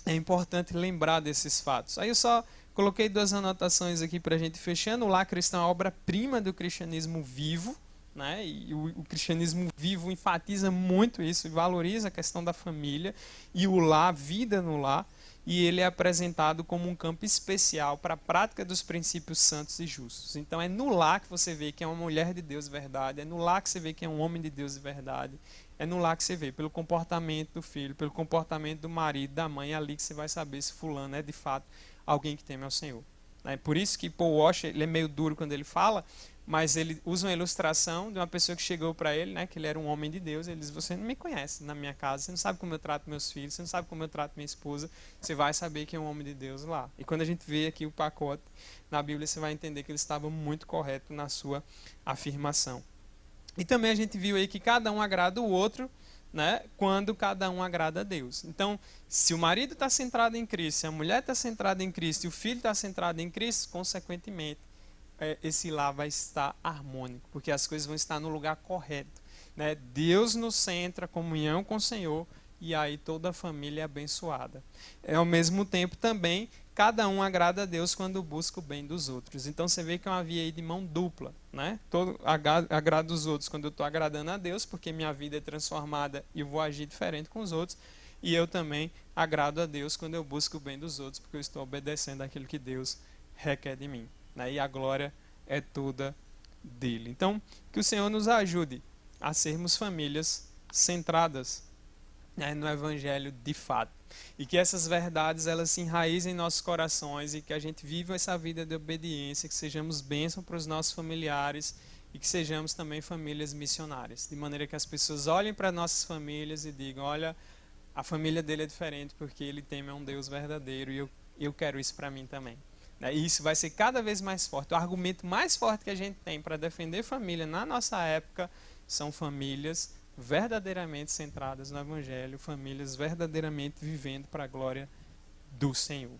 é importante lembrar desses fatos. Aí eu só coloquei duas anotações aqui para a gente fechando. O Lar Cristão é a obra-prima do cristianismo vivo, né? E o cristianismo vivo enfatiza muito isso e valoriza a questão da família e o lar, a vida no lar, e ele é apresentado como um campo especial para a prática dos princípios santos e justos. Então é no lar que você vê que é uma mulher de Deus de verdade, é no lar que você vê que é um homem de Deus de verdade, é no lar que você vê, pelo comportamento do filho, pelo comportamento do marido, da mãe, é ali que você vai saber se fulano é de fato alguém que teme ao Senhor. É por isso que Paul Washer, ele é meio duro quando ele fala, mas ele usa uma ilustração de uma pessoa que chegou para ele, né, que ele era um homem de Deus, ele diz, você não me conhece na minha casa, você não sabe como eu trato meus filhos, você não sabe como eu trato minha esposa, você vai saber que é um homem de Deus lá. E quando a gente vê aqui o pacote na Bíblia, você vai entender que ele estava muito correto na sua afirmação. E também a gente viu aí que cada um agrada o outro, né, quando cada um agrada a Deus. Então, se o marido está centrado em Cristo, se a mulher está centrada em Cristo e o filho está centrado em Cristo, consequentemente, esse lar vai estar harmônico, porque as coisas vão estar no lugar correto, né? Deus no centro, a comunhão com o Senhor, e aí toda a família é abençoada. Ao mesmo tempo também, cada um agrada a Deus quando busca o bem dos outros. Então você vê que é uma via aí de mão dupla, né? Todo agrado os outros quando eu estou agradando a Deus, porque minha vida é transformada e eu vou agir diferente com os outros. E eu também agrado a Deus quando eu busco o bem dos outros, porque eu estou obedecendo aquilo que Deus requer de mim, né? E a glória é toda dele. Então, que o Senhor nos ajude a sermos famílias centradas, né, no Evangelho de fato. E que essas verdades elas se enraizem em nossos corações e que a gente viva essa vida de obediência, que sejamos bênção para os nossos familiares e que sejamos também famílias missionárias. De maneira que as pessoas olhem para nossas famílias e digam, olha, a família dele é diferente porque ele teme a um Deus verdadeiro e eu quero isso para mim também. E isso vai ser cada vez mais forte. O argumento mais forte que a gente tem para defender família na nossa época são famílias verdadeiramente centradas no Evangelho, famílias verdadeiramente vivendo para a glória do Senhor.